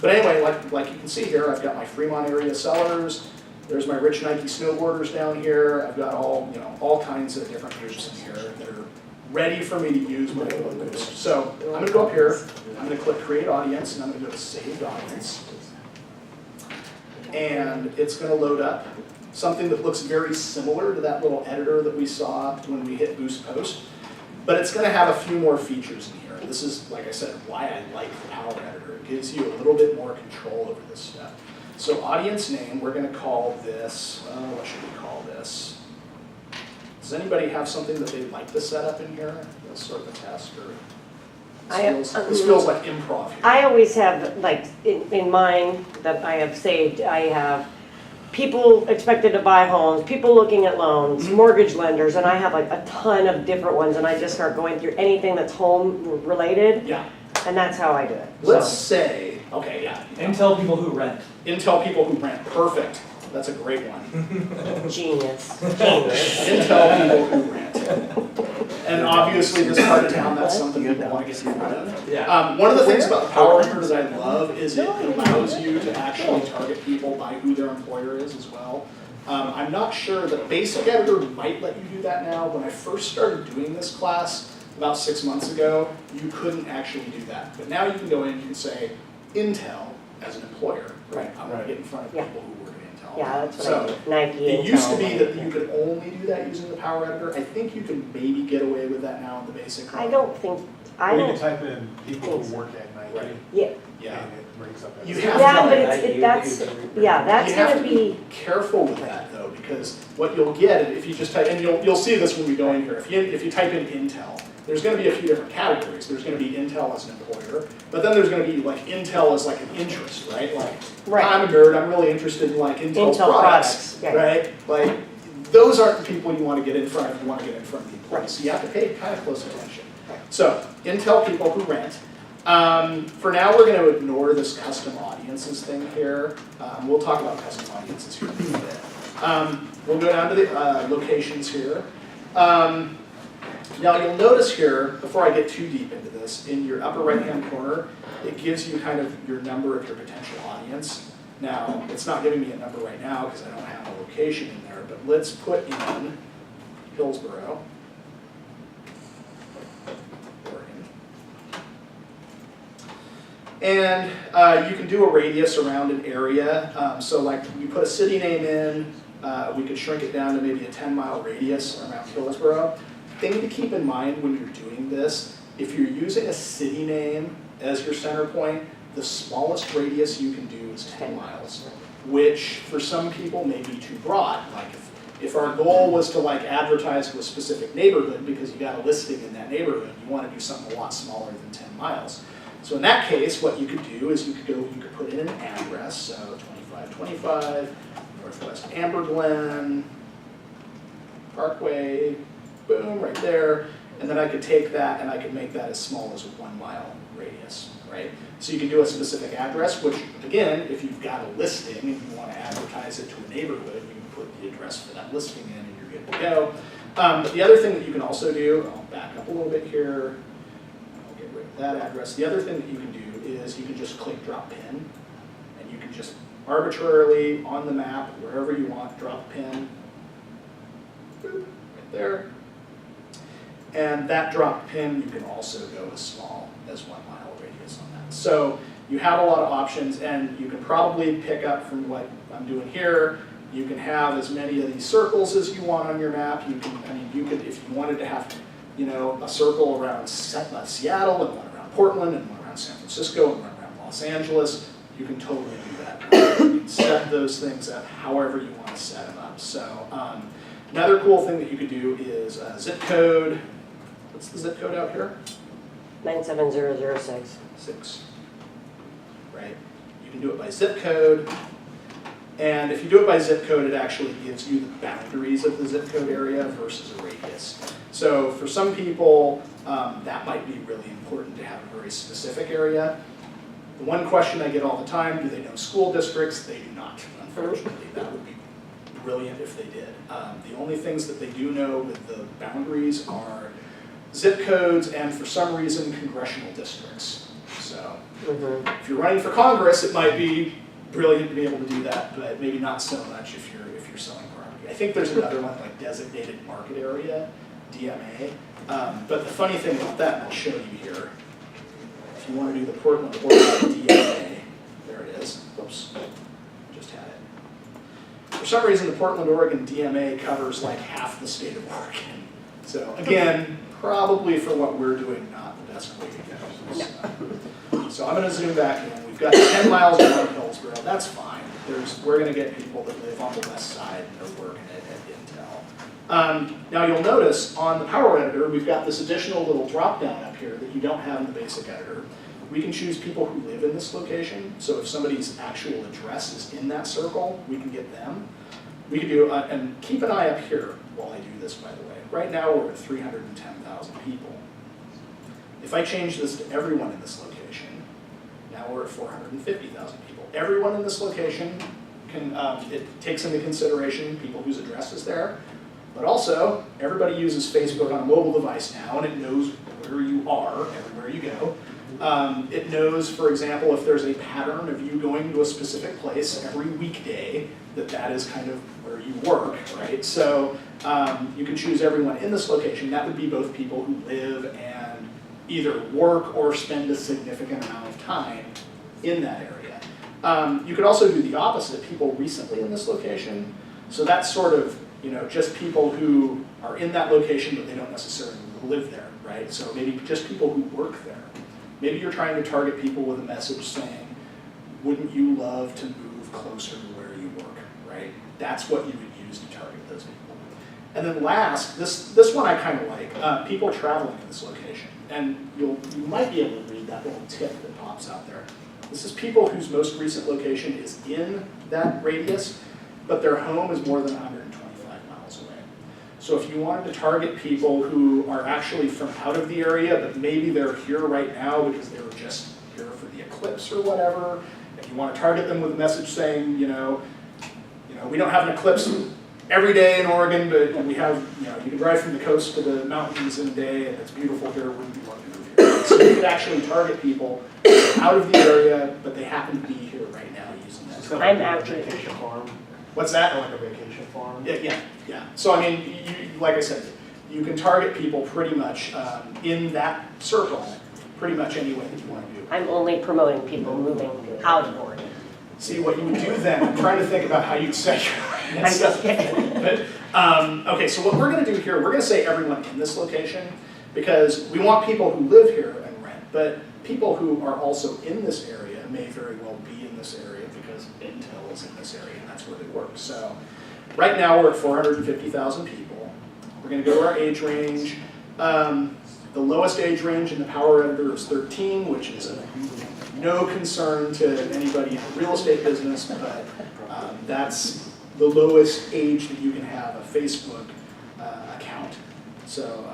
But anyway, like you can see here, I've got my Fremont area sellers. There's my rich Nike snowboarders down here. I've got all kinds of different groups in here that are ready for me to use when I go to Boost. So I'm going to go up here. I'm going to click Create Audience, and I'm going to go to Saved Audience. And it's going to load up something that looks very similar to that little editor that we saw when we hit Boost Post. But it's going to have a few more features in here. This is, like I said, why I like the Power Editor. It gives you a little bit more control over this stuff. So audience name, we're going to call this, what should we call this? Does anybody have something that they'd like to set up in here? This sort of a test, or this feels like improv here. I always have, like, in mine that I have saved, I have people expected to buy homes, people looking at loans, mortgage lenders, and I have like a ton of different ones, and I just start going through anything that's home related, Yeah. and that's how I do it. Let's So, say, okay, yeah. Intel people who rent. Intel people who rent, perfect. That's a great one. genius. Intel people who rent. And obviously this part of town, that's something people want to get in front of. Yeah. One of the things about the Power Editor that I love is it allows you to actually target people by who their employer is as well. I'm not sure, the Basic Editor might let you do that now. When I first started doing this class about 6 months ago, you couldn't actually do that. But now you can go in and you can say Intel as an employer, right? I want to get in front of Yeah. people who work at Intel. Yeah, that's what I So do. Nike, it used to Intel, be that you could only do that using the Power Editor. I think you can maybe get away with that now in the Basic. I don't think, Or you can type in people who work at Nike, Right. yeah, Yeah. and it brings up. You that. have yeah, to- but that's, yeah, that's You have gonna to be, careful with that though, because what you'll get if you just type, and you'll see this when we go in here, if you type in Intel, there's going to be a few different categories. There's going to be Intel as an employer, but then there's going to be like Intel as like an interest, right? Like, Right. I'm a nerd, I'm really interested in like Intel's Intel products, products, yeah. right? Like, those aren't the people you want to get in front of, you want to get in front of the employees. So you have to pay kind of close attention. So, Intel people who rent. For now, we're going to ignore this custom audiences thing here. We'll talk about custom audiences here in a bit. We'll go down to the locations here. Now you'll notice here, before I get too deep into this, in your upper right-hand corner, it gives you kind of your number of your potential audience. Now, it's not giving me a number right now because I don't have a location in there, but let's put in Hillsboro, Oregon. And you can do a radius around an area. So like you put a city name in, we could shrink it down to maybe a 10-mile radius around Hillsboro. Thing to keep in mind when you're doing this, if you're using a city name as your center point, the smallest radius you can do is 10 miles, which for some people may be too broad. Like if our goal was to like advertise to a specific neighborhood because you got a listing in that neighborhood, you want to do something a lot smaller than 10 miles. So in that case, what you could do is you could put in an address, so 2525 Northwest Amber Glen Parkway, boom, right there. And then I could take that and I could make that as small as a 1 mile radius, right? So you can do a specific address, which again, if you've got a listing and you want to advertise it to a neighborhood, you can put the address for that listing in and you're good to go. But the other thing that you can also do, I'll back up a little bit here, I'll get rid of that address. The other thing that you can do is you can just click drop pin, and you can just arbitrarily on the map, wherever you want, drop pin, boop, right there. And that drop pin, you can also go as small as 1 mile radius on that. So you have a lot of options, and you can probably pick up from what I'm doing here. You can have as many of these circles as you want on your map. You can, I mean, you could, if you wanted to have, you know, a circle around Seattle and one around Portland and one around San Francisco and one around Los Angeles, you can totally do that. You can set those things up however you want to set them up. So another cool thing that you could do is zip code. What's the zip code out here? 97006. 6. Right? You can do it by zip code. And if you do it by zip code, it actually gives you the boundaries of the zip code area versus a radius. So for some people, that might be really important to have a very specific area. The one question I get all the time, do they know school districts? They do not, unfortunately. That would be brilliant if they did. The only things that they do know with the boundaries are zip codes and, for some reason, congressional districts. So if you're running for Congress, it might be brilliant to be able to do that, but maybe not so much if you're selling property. I think there's another one like designated market area, DMA. But the funny thing about that, and I'll show you here, if you want to do the Portland, Oregon DMA, there it is. Oops, just had it. For some reason, the Portland, Oregon DMA covers like half the state of Oregon. So again, probably for what we're doing, not the best way to go. So I'm going to zoom back in. We've got 10 miles around Hillsboro. That's fine. We're going to get people that live on the west side and are working at Intel. Now you'll notice on the Power Editor, we've got this additional little drop-down up here that you don't have in the basic editor. We can choose people who live in this location. So if somebody's actual address is in that circle, we can get them. We can do, and keep an eye up here while I do this, by the way. Right now we're at 310,000 people. If I change this to everyone in this location, now we're at 450,000 people. Everyone in this location can, it takes into consideration people whose address is there, but also everybody uses Facebook on a mobile device now, and it knows where you are everywhere you go. It knows, for example, if there's a pattern of you going to a specific place every weekday, that is kind of where you work, right? So you can choose everyone in this location. That would be both people who live and either work or spend a significant amount of time in that area. You could also do the opposite, people recently in this location. So that's sort of, you know, just people who are in that location, but they don't necessarily live there, right? So maybe just people who work there. Maybe you're trying to target people with a message saying, wouldn't you love to move closer to where you work, right? That's what you would use to target those people. And then last, this one I kind of like, people traveling in this location. And you might be able to read that little tip that pops out there. This is people whose most recent location is in that radius, but their home is more than 125 miles away. So if you wanted to target people who are actually from out of the area, but maybe they're here right now because they were just here for the eclipse or whatever, if you want to target them with a message saying, we don't have an eclipse every day in Oregon, but we have, you can drive from the coast to the mountains in a day, and it's beautiful here, wouldn't you want to move here? So you could actually target people out of the area, but they happen to be here right now using that. It's kind of I'm like a actually- vacation farm. What's that? Kind of like a vacation farm. Yeah. So I mean, like I said, you can target people pretty much in that circle, pretty much any way that you want to do. I'm only promoting people moving out of Oregon. See, what you would do then, I'm trying to think about how you'd say I'm just kidding. But, okay, so what we're going to do here, we're going to say everyone in this location, because we want people who live here and rent, but people who are also in this area may very well be in this area because Intel is in this area and that's where they work. So right now we're at 450,000 people. We're going to go to our age range. The lowest age range in the Power Editor is 13, which is no concern to anybody in the real estate business, but that's the lowest age that you can have a Facebook account. So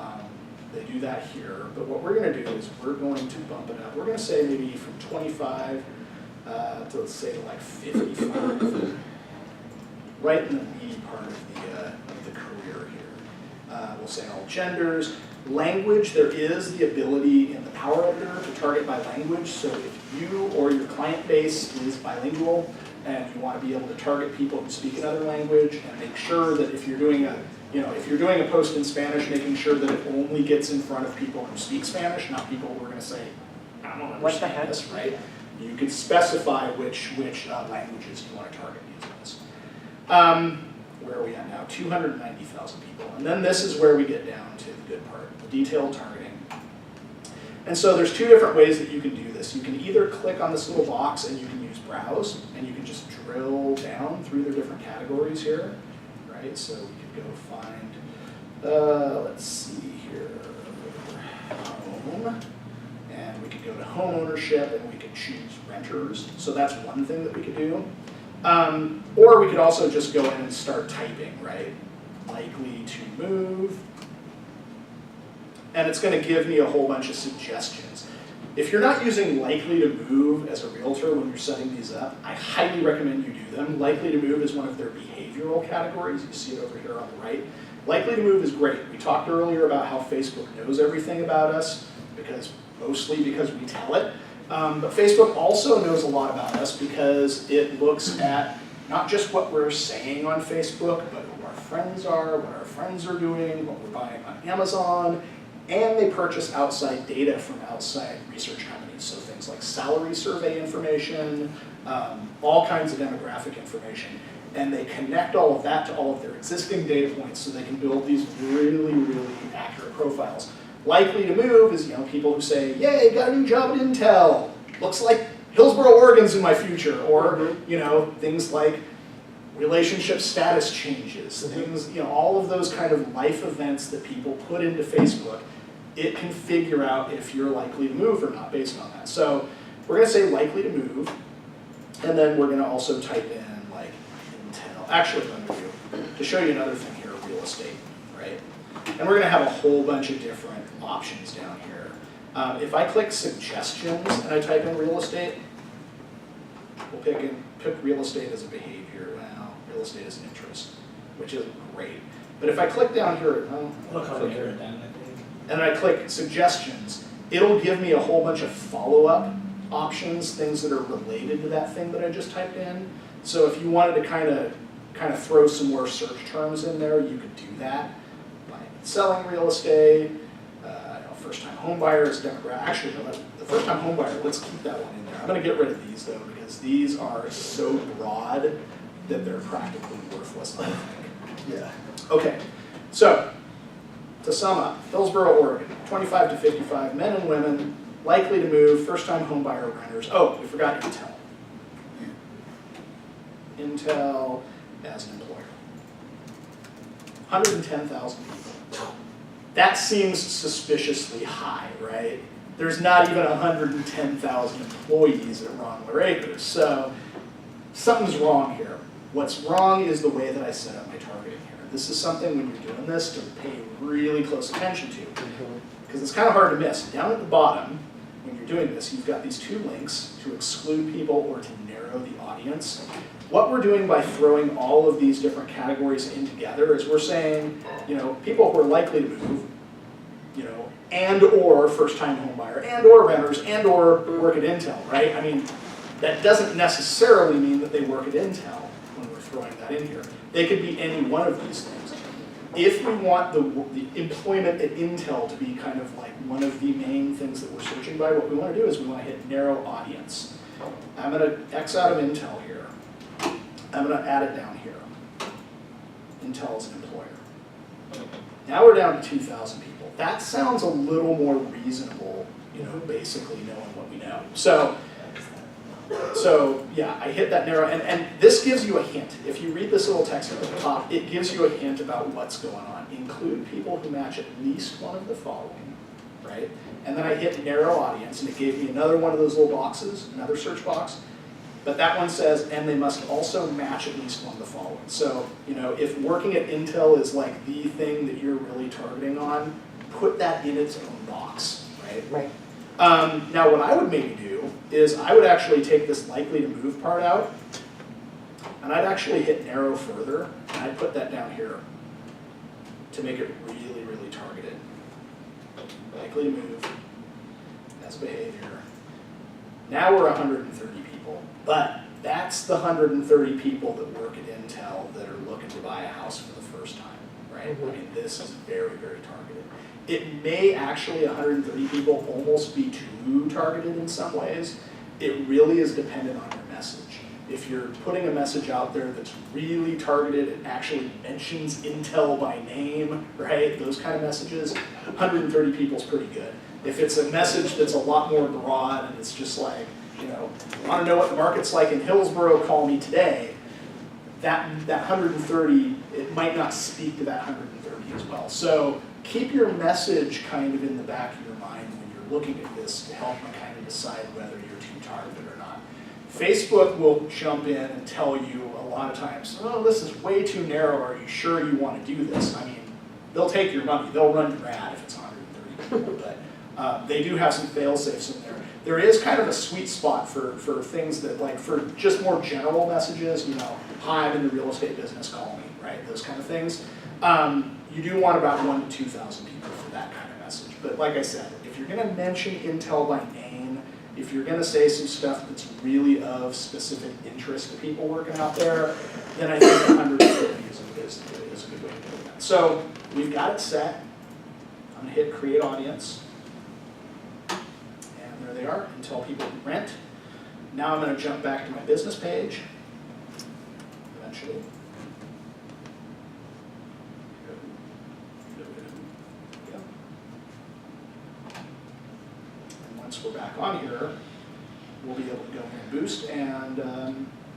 they do that here. But what we're going to do is we're going to bump it up. We're going to say maybe from 25 to let's say like 55, right in the meaty part of the career here. We'll say all genders. Language, there is the ability in the Power Editor to target by language. So if you or your client base is bilingual and you want to be able to target people who speak another language, and make sure that if you're doing a post in Spanish, making sure that it only gets in front of people who speak Spanish, not people who are going to say, I don't What the understand heck? this, right? You can specify which languages you want to target using this. Where are we at now? 290,000 people. And then this is where we get down to the good part, the detailed targeting. And so there's two different ways that you can do this. You can either click on this little box and you can use browse, and you can just drill down through their different categories here, right? So we could go find, let's see here, home, and we could go to home ownership and we could choose renters. So that's one thing that we could do. Or we could also just go in and start typing, right? Likely to move. And it's going to give me a whole bunch of suggestions. If you're not using likely to move as a realtor when you're setting these up, I highly recommend you do them. Likely to move is one of their behavioral categories. You see it over here on the right. Likely to move is great. We talked earlier about how Facebook knows everything about us, mostly because we tell it. But Facebook also knows a lot about us because it looks at not just what we're saying on Facebook, but who our friends are, what our friends are doing, what we're buying on Amazon, and they purchase outside data from outside research companies. So things like salary survey information, all kinds of demographic information. And they connect all of that to all of their existing data points so they can build these really, really accurate profiles. Likely to move is people who say, yay, got a new job at Intel. Looks like Hillsboro, Oregon's in my future. Or things like relationship status changes, things, all of those kind of life events that people put into Facebook. It can figure out if you're likely to move or not based on that. So we're going to say likely to move, and then we're going to also type in like Intel. Actually, let me do, to show you another thing here, real estate, right? And we're going to have a whole bunch of different options down here. If I click suggestions and I type in real estate, we'll pick real estate as a behavior. Well, real estate as an interest, which is great. But if I click down here, Look how they it down, I think. and I click suggestions, it'll give me a whole bunch of follow-up options, things that are related to that thing that I just typed in. So if you wanted to kind of throw some more search terms in there, you could do that. Buying and selling real estate, first-time home buyers, demographic. Actually, the first-time home buyer, let's keep that one in there. I'm going to get rid of these though because these are so broad that they're practically worthless, I think. Yeah. Okay, so to sum up, Hillsboro, Oregon, 25 to 55, men and women, likely to move, first-time home buyer renters. Oh, we forgot Intel. Intel as an employer. 110,000 people. That seems suspiciously high, right? There's not even 110,000 employees at Ronler Acres, so something's wrong here. What's wrong is the way that I set up my targeting here. this is something when you're doing this to pay really close attention to, because it's kind of hard to miss. Down at the bottom, when you're doing this, you've got these two links to exclude people or to narrow the audience. What we're doing by throwing all of these different categories in together is we're saying, you know, people who are likely to move, you know, and or first-time home buyer, and or renters, and or work at Intel, right? I mean, that doesn't necessarily mean that they work at Intel when we're throwing that in here. They could be any one of these things. If we want the employment at Intel to be kind of like one of the main things that we're searching by, what we want to do is we want to hit narrow audience. I'm going to X out of Intel here. I'm going to add it down here. Intel is an employer. Now we're down to 2,000 people. That sounds a little more reasonable, you know, basically knowing what we know. So yeah, I hit that narrow, and this gives you a hint. If you read this little text at the top, it gives you a hint about what's going on. Include people who match at least one of the following, right? And then I hit narrow audience, and it gave me another one of those little boxes, another search box. But that one says, and they must also match at least one of the following. So, you know, if working at Intel is like the thing that you're really targeting on, put that in its own box, right? Right. Now what I would maybe do is I would actually take this likely to move part out, and I'd actually hit narrow further, and I'd put that down here to make it really, really targeted. Likely to move, as behavior. Now we're 130 people, but that's the 130 people that work at Intel that are looking to buy a house for the first time, right? I mean, this is very, very targeted. It may actually, 130 people, almost be too targeted in some ways. It really is dependent on your message. If you're putting a message out there that's really targeted, it actually mentions Intel by name, right? Those kind of messages, 130 people is pretty good. If it's a message that's a lot more broad and it's just like, you know, want to know what the market's like in Hillsborough, call me today, that 130, it might not speak to that 130 as well. So keep your message kind of in the back of your mind when you're looking at this to help you kind of decide whether you're too targeted or not. Facebook will jump in and tell you a lot of times, oh, this is way too narrow, are you sure you want to do this? I mean, they'll take your money, they'll run your ad if it's 130 people, but they do have some fail-safes in there. There is kind of a sweet spot for things that, like, for just more general messages, you know, hi, I'm in the real estate business, call me, right, those kind of things. You do want about 1,000 to 2,000 people for that kind of message. But like I said, if you're going to mention Intel by name, if you're going to say some stuff that's really of specific interest to people working out there, then I think 150 is a good way to do that. So we've got it set. I'm going to hit create audience. And there they are, Intel people who rent. Now I'm going to jump back to my business page, eventually. Once we're back on here, we'll be able to go in and boost, and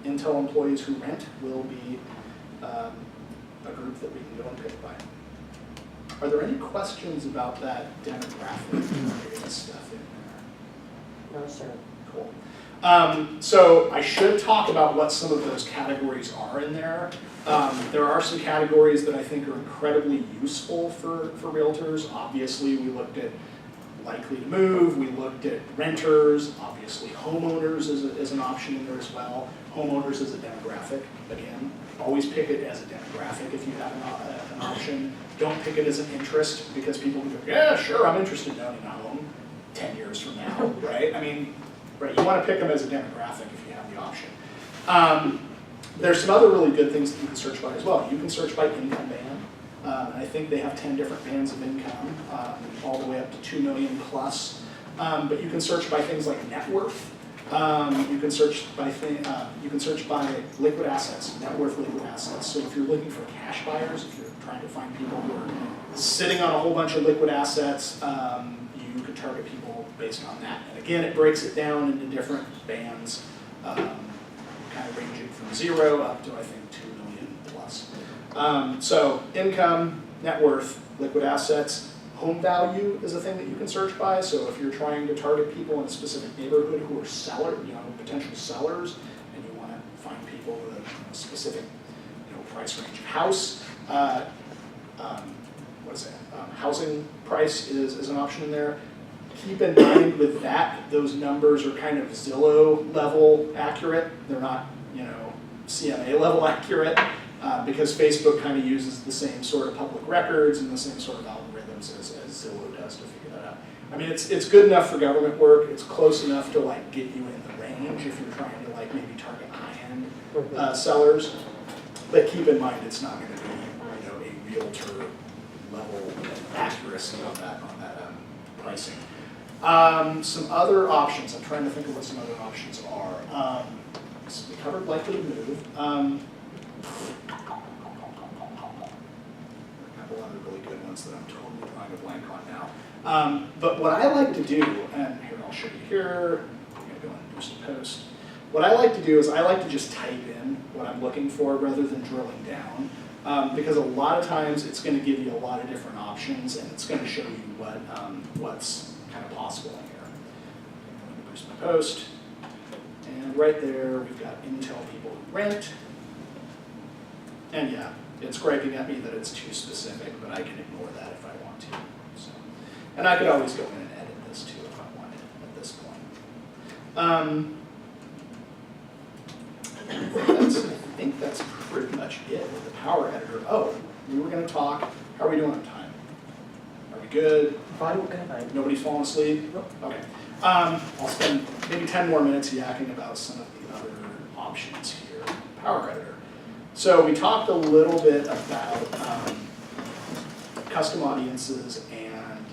Intel employees who rent will be a group that we can go and pick by. Are there any questions about that demographic stuff in there? No, sir. Cool. So I should talk about what some of those categories are in there. There are some categories that I think are incredibly useful for realtors. Obviously, we looked at likely to move, we looked at renters, obviously homeowners is an option in there as well. Homeowners is a demographic, again, always pick it as a demographic if you have an option. Don't pick it as an interest, because people can go, yeah, sure, I'm interested in owning a home 10 years from now, right? I mean, right, you want to pick them as a demographic if you have the option. There's some other really good things that you can search by as well. You can search by income band. I think they have 10 different bands of income, all the way up to 2 million plus. But you can search by things like net worth. You can search by liquid assets, net worth liquid assets. So if you're looking for cash buyers, if you're trying to find people who are sitting on a whole bunch of liquid assets, you could target people based on that. And again, it breaks it down into different bands, kind of ranging from 0 up to, I think, 2 million plus. So income, net worth, liquid assets, home value is a thing that you can search by. So if you're trying to target people in a specific neighborhood who are potential sellers, and you want to find people with a specific, price range of house, Housing price is an option in there. Keep in mind with that, those numbers are kind of Zillow level accurate. They're not, CMA level accurate, because Facebook kind of uses the same sort of public records and the same sort of algorithms as Zillow does to figure that out. I mean, it's good enough for government work. It's close enough to like get you in the range if you're trying to like maybe target high-end sellers. But keep in mind, it's not going to be, a realtor level accuracy on that pricing. Some other options. I'm trying to think of what some other options are. So we covered likely to move. A couple other really good ones that I'm totally drawing a blank on now. But what I like to do, and here I'll show you here. I'm going to go and boost a post. What I like to do is I like to just type in what I'm looking for rather than drilling down. Because a lot of times it's going to give you a lot of different options and it's going to show you what's kind of possible in here. I'm going to boost my post. And right there we've got Intel people who rent. And yeah, it's griping at me that it's too specific, but I can ignore that if I want to. So, and I could always go in and edit this too if I wanted at this point. I think that's pretty much it with the Power Editor. Oh, we were going to talk. How are we doing on time? Are we good? Fine. Nobody's falling asleep? Okay. I'll spend maybe 10 more minutes yakking about some of the other options here in Power Editor. So we talked a little bit about custom audiences and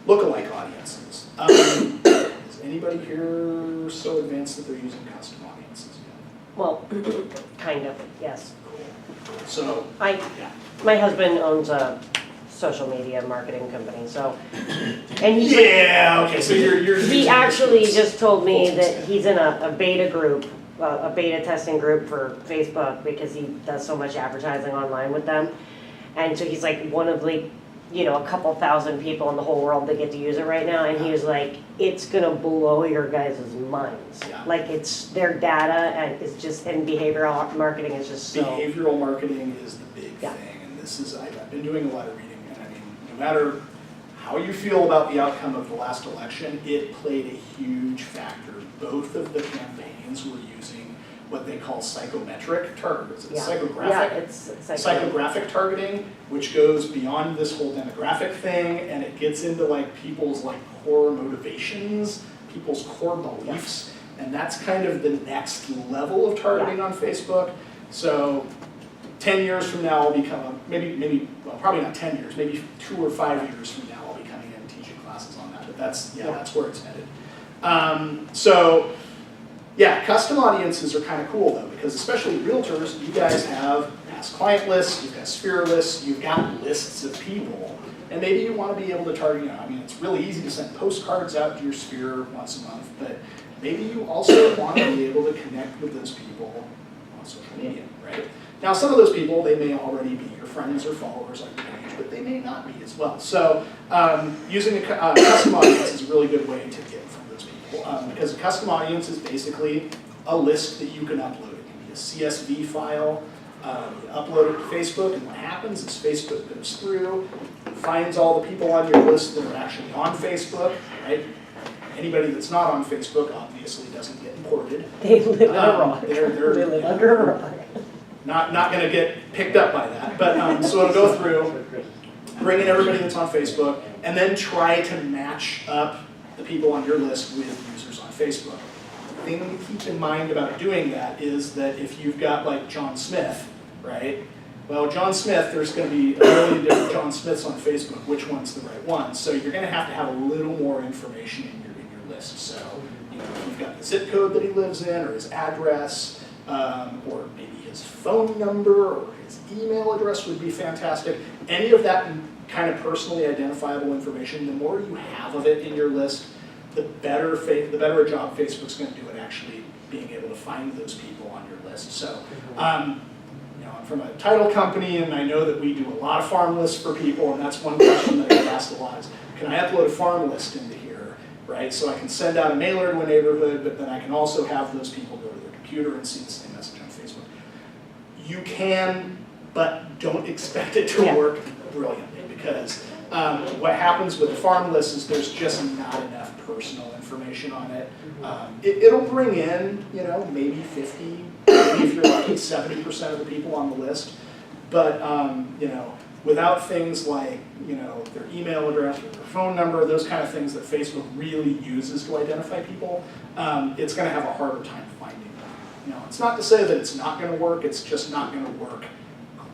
lookalike audiences. Is anybody here so advanced that they're using custom audiences yet? Well, kind of, yes. So, My husband owns a social media marketing company, so, and he's okay, so you're he actually just told me that he's in a beta group, a beta testing group for Facebook because he does so much advertising online with them. And so he's like one of like, a couple thousand people in the whole world that get to use it right now. And he was like, it's gonna blow your guys' minds. Yeah. Like it's their data and it's just, and behavioral marketing is just so. Behavioral marketing is the big Yeah. thing, and this is, I've been doing a lot of reading, and I mean, no matter how you feel about the outcome of the last election, it played a huge factor. Both of the campaigns were using what they call psychometric targets. It's psychographic. Yeah, it's Psychographic targeting, which goes beyond this whole demographic thing, and it gets into like people's like core motivations, people's core beliefs, and that's kind of the next level of targeting on Facebook. So 10 years from now, I'll become, well, probably not 10 years, maybe 2 or 5 years from now, I'll be coming in and teaching classes on that, but that's where it's headed. Custom audiences are kind of cool though, because especially realtors, you guys have past client lists, you've got sphere lists, you've got lists of people, and maybe you want to be able to target, it's really easy to send postcards out to your sphere once a month, but maybe you also want to be able to connect with those people on social media, right? Now, some of those people, they may already be your friends or followers on your page, but they may not be as well. So using a custom audience is a really good way to get from those people, because a custom audience is basically a list that you can upload. It can be a CSV file. You upload it to Facebook, and what happens is Facebook goes through, finds all the people on your list that are actually on Facebook, right? Anybody that's not on Facebook obviously doesn't get imported. They live in a rock. They live under a rock. Not going to get picked up by that, but so it'll go through, bring in everybody that's on Facebook, and then try to match up the people on your list with users on Facebook. The thing to keep in mind about doing that is that if you've got like John Smith, right? Well, John Smith, there's going to be a million different John Smiths on Facebook. Which one's the right one? So you're going to have a little more information in your list. So if you've got the zip code that he lives in, or his address, or maybe his phone number or his email address would be fantastic. Any of that kind of personally identifiable information, the more you have of it in your list, the better a job Facebook's going to do at actually being able to find those people on your list. So, I'm from a title company, and I know that we do a lot of farm lists for people, and that's one question that I get asked a lot is, can I upload a farm list into here, right? So I can send out a mailer to a neighborhood, but then I can also have those people go to their computer and see the same message on Facebook. You can but don't expect it to Yeah. work brilliantly, because what happens with the farm list is there's just not enough personal information on it. It'll bring in, you know, maybe 50, maybe if you're lucky, 70% of the people on the list. But, you know, without things like, you know, their email address or their phone number, those kind of things that Facebook really uses to identify people, it's going to have a harder time finding them. You know, it's not to say that it's not going to work, it's just not going to work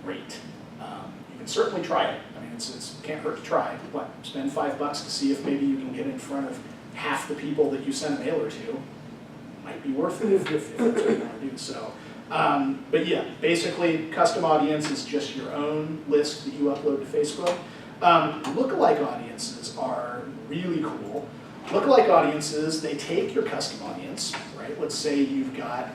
great. You can certainly try it. I mean, it's can't hurt to try. What, spend $5 to see if maybe you can get in front of half the people that you sent a mailer to. Might be worth it if that's what you want to do. So, but yeah, basically, custom audience is just your own list that you upload to Facebook. Lookalike audiences are really cool. Lookalike audiences, they take your custom audience, right? Let's say you've got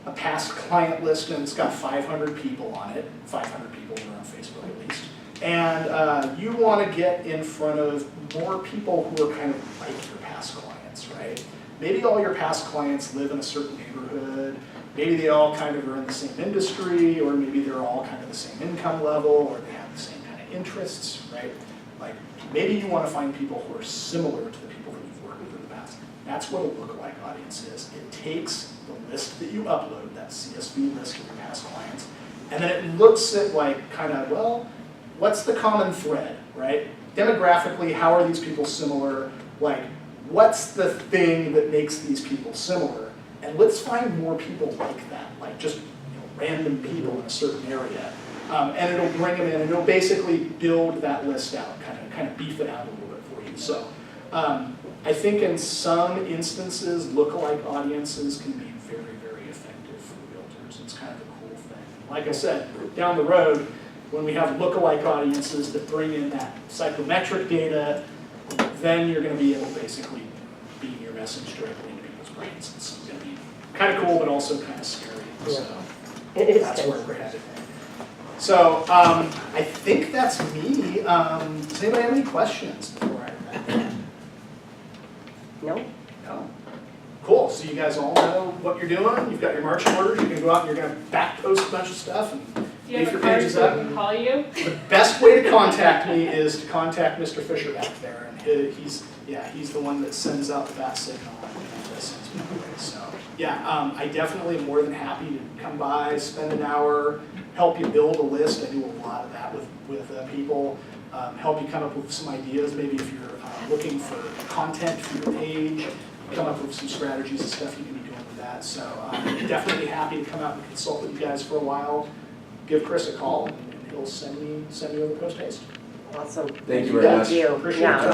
a past client list and it's got 500 people on it, 500 people that are on Facebook at least. And you want to get in front of more people who are kind of like your past clients, right? Maybe all your past clients live in a certain neighborhood, maybe they all kind of are in the same industry, or maybe they're all kind of the same income level, or they have the same kind of interests, right? Like, maybe you want to find people who are similar to the people that you've worked with in the past. That's what a lookalike audience is. It takes the list that you upload, that CSV list of your past clients, and then it looks at like kind of, well, what's the common thread, right? Demographically, how are these people similar? Like, what's the thing that makes these people similar? And let's find more people like that, like just random people in a certain area. And it'll bring them in, and it'll basically build that list out, kind of beef it out a little bit for you. So I think in some instances, lookalike audiences can be very, very effective for realtors. It's kind of a cool thing. Like I said, down the road, when we have lookalike audiences that bring in that psychometric data, then you're going to be able to basically beam your message directly into people's brains. It's going to be kind of cool, but also kind of scary. So It is that's kind where of we're headed. So I think that's me. Does anybody have any questions before I? No? No. Cool. So you guys all know what you're doing. You've got your marching orders. You can go out and you're going to back post a bunch of stuff and Do you beef have your a card pages so I up. can call you? The best way to contact me is to contact Mr. Fisher back there, and he's the one that sends out the bat signal and sends me away. So yeah, I definitely am more than happy to come by, spend an hour, help you build a list. I do a lot of that with people. Help you come up with some ideas. Maybe if you're looking for content for your page, come up with some strategies and stuff you can be doing with that. So definitely happy to come out and consult with you guys for a while. Give Chris a call, and he'll send me over post haste. Awesome. Thank you very much. Thank you. Appreciate Yeah. your time.